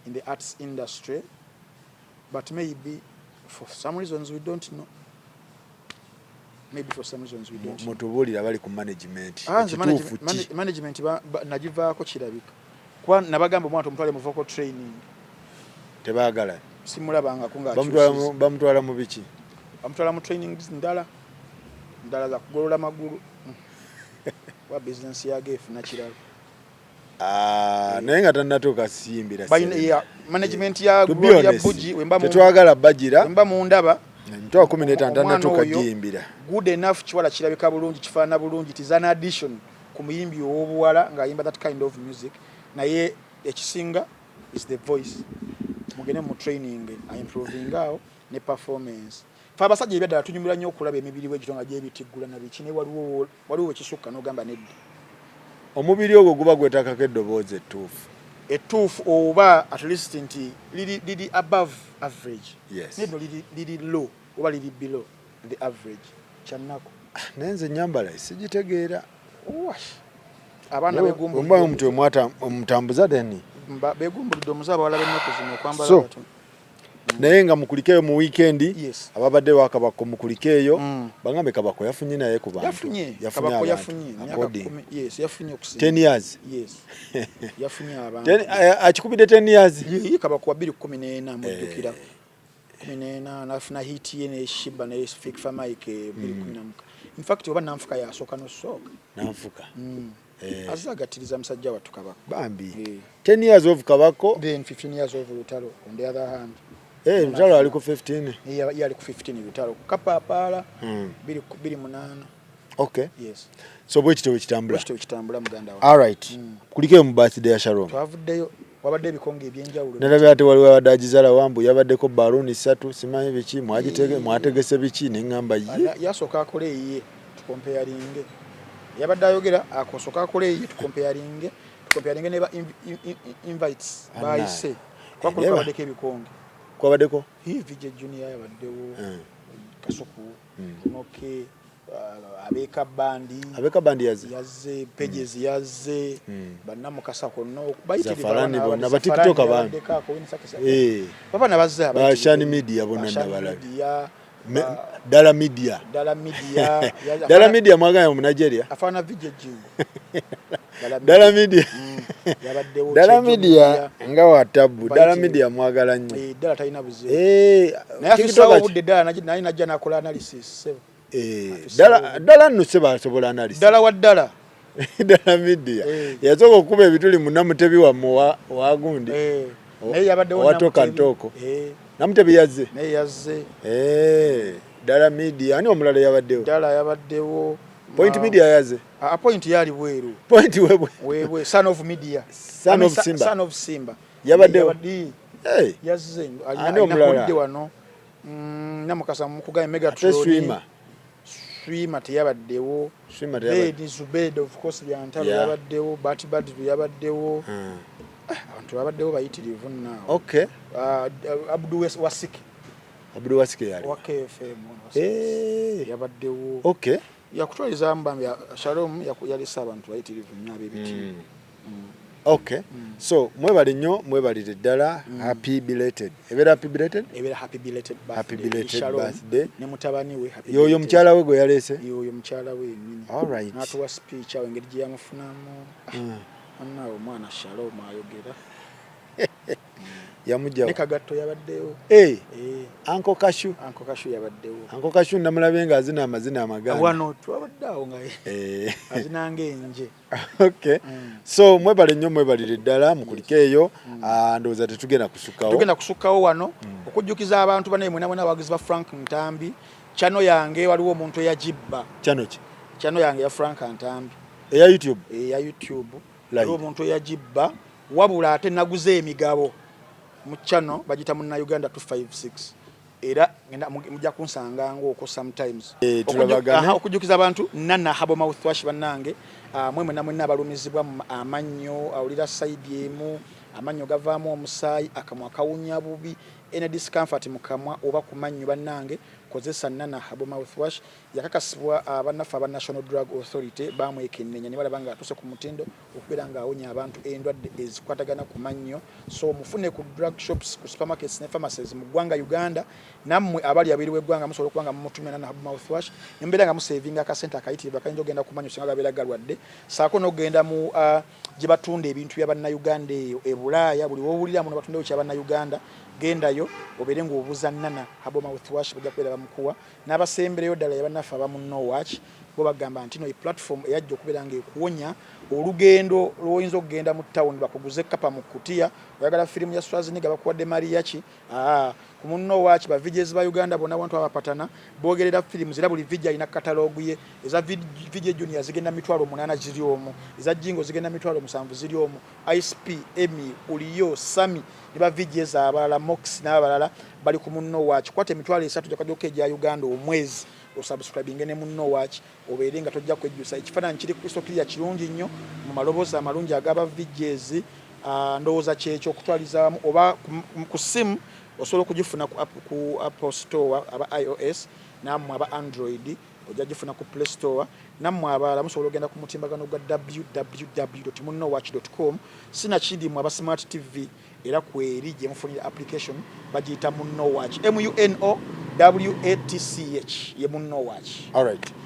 in the arts industry but maybe for some reasons we don't know mutubuulira bali ku management management nagivaako kirabika kwa nabagamba omwana omutwale mu vocal training tebaagala simulabangako nga bamutwala mu biki bamutwala mu training ndala za kugolola magulu wa business yage efuna kirala naye nga tannatuuka siyimbira management ya Gloria Buji tetwagala bagira wemba mundaba Mtoa 16 kajimbira. Good enough chiwala kirabika bulungi kifaana bulungi, it is an addition ku muyimbi ow'obuwala ng'ayimba that kind of music. Naye ekisinga is the voice. Mugende mu training improving awo ne performance. Fa abasajja ebyadala tunyumira nnyo okulaba emibiri w'ekito nga gyebitiggula na biki ne waliwo ekisukka n'ogamba nedda. Omubiri ogwo guba gwetakako eddoboozi ettuufu oba at least nti liri above average. Yes. Nedno liri low oba liri below the average. Kyannako. Nenze nyambala sigitegeera. Abaana begumbulidde. Omba omuntu omutambuza deni. Begumbulidde omuzaba wala b'ennaku zino okwambala so, naye nga mukulikeyo mu weekend yes. Ababadde wakabako mukulikeyo bagambe kabako yafunye naye ku bantu yafunye yes yafunye okusinga 10 years yes yafunye abantu akikubide 10 years kabako wa 2014 mujjukira 14 nafuna hit ye ne shiba ne fake famike 2014 in fact oba nanfuka yasoka no soka nanfuka azagatiriza musajja watu kabako bambi 10 years of kabako then 15 years of Lutalo on the other hand Lutalo ali ku 15 yali ku 15 Lutalo kapapala 28 okay yes so bwe kitambula muganda wa all right kulikeyo mu birthday ya Sharon twavuddeyo wabadde ebikonge ebyenjawulo nalabye ate waliwo abadajizala wambu yabaddeko balloon 3 simanyi biki mwategese biki neŋŋamba yasooka akole ye tukompeyaringe yabadde ayogera akosoka akole ye tukompeyaringe ne invites bayise kwakuliko abaddeko ebikonge kwabaddeko VJ Junior yabaddewo Kasuku Noke abeka bandi yazze pages yazze bannamukasa konno bayitiriza na batiktok abantu papa nabazza bashani media bonna nabalabi Dala media mwaganya mu Nigeria afana VJ Junior Dala media nga watabu Dala media mwagala nnyo Dala talina buze naye afisawo budde Dala najja nakola analysis Dala nno seba asobola analysis Dala wa Dala Dala media yasobola okuba ebituli mu Namutebi wagundi naye yabaddewo watoka ntoko Namutebi yazze naye yazze Dala media ani omulala yabaddewo Dala yabaddewo Point media yazze a point yali bweru point wewe son of media son of Simba yabaddewo yazze ani omulala wano namukasa mukuganya mega swimmer teyabaddewo ni Zubed of course byantalo yabaddewo Batibad yabaddewo abantu babaddewo bayitirivu naawe okay Abdul Wasike yali wa KFM yabaddewo okay yakutwaliza mbambya Shalom yalisa abantu bayitirivu nnyo ab'ebiti okay so mwebali nnyo mwebalire ddala happy belated ebera happy belated birthday ne mutabani we happy yoyo mukyala we gwe yalese yoyo mukyala we nyini all right natuwa speech awo engeri gye yamufunamu annawo omwana Shalom ayogera yamujja ne kagatto yabaddewo Uncle Kashu yabaddewo Uncle Kashu namulabe nga azina amazina amaganda wano twabaddewo nga azina ng'enje okay so mwebale nnyo mwebalire ddala mukulikeeyo ndowooza tugenda kusukkawo wano okujjukiza abantu banaye mwenamwena abawagizi ba Frank Ntambi channel yange waliwo omuntu eyagibba channel yange ya Frank Ntambi eya YouTube waliwo omuntu eyagibba wabula ate naguze emigabo mu channel bagita mu Uganda 256 era mujja kunsanga ngoko sometimes okujjukiza abantu nana habo mouthwash banange mwemwe namwe nabalumizibwa amannyo awulira side emu amannyo gavaamu omusaayi akamwa kawunya bubi ene discomfort mukamwa oba kumannyo banange kozesa nana habo mouthwash yakakasibwa abanafa aba National Drug Authority bamwekenenya ne balabanga atuse ku mutindo okubera nga awonya abantu endwadde ezikwatagana ku mannyo so mufune ku drug shops ku supermarkets ne pharmacies mu ggwanga Uganda nammwe abali abiri w'eggwanga musobola okubanga mumutumira nana habo mouthwash nembera nga musavinga akasente akayitibwa kayinza ogenda ku mannyo singa gabeera galwadde saako n'ogenda mu gye batunda ebintu by'Abannayuganda eyo e Bulaaya buli w'owulira muno batundeyo ky'Abannayuganda gendayo obere ngo obuza nana habo mouthwash bajja kwera bamukuwa n'abasembereyo ddala yabanafa abamu no watch bo bagamba nti no e platform eyajja okubeera ng'ekuwonya olugendo lw'oyinza okugenda mu town bakuguze kapa mu kutiya oyagala firimu ya Schwarzenegger bakuwadde mariachi ku munno waachi ba VJs ba Uganda bonna abantu abapatana boogerera firimu zira buli VJ alina katalogu ye eza VJ junior zigenda mitwalo 8 ziri omu eza jingo zigenda mitwalo 7 ziri omu ISP Emmy Uliyo Sami ne ba VJs abalala Mox n'abalala bali ku munno waachi kwate mitwalo 3 jakadyoke ya Uganda omwezi osubscribing ne munno waachi obeere nga tojja kwejjusa ekifaananyi kiri Kristo kiriya kirungi nnyo mu maloboozi amalungi agaba VJs ndowooza kyekyo okutwaliza oba ku simu osobola okugifuna ku Apple Store aba iOS nammwe aba Android ojja gifuna ku Play Store nammwe abalala musobola ogenda ku mutimbagano gwa www.munnowatch.com sina kindi mu aba Smart TV era kweri gye mufunira application bagiyita Munnowatch MUNOWATCH ye Munnowatch. All right.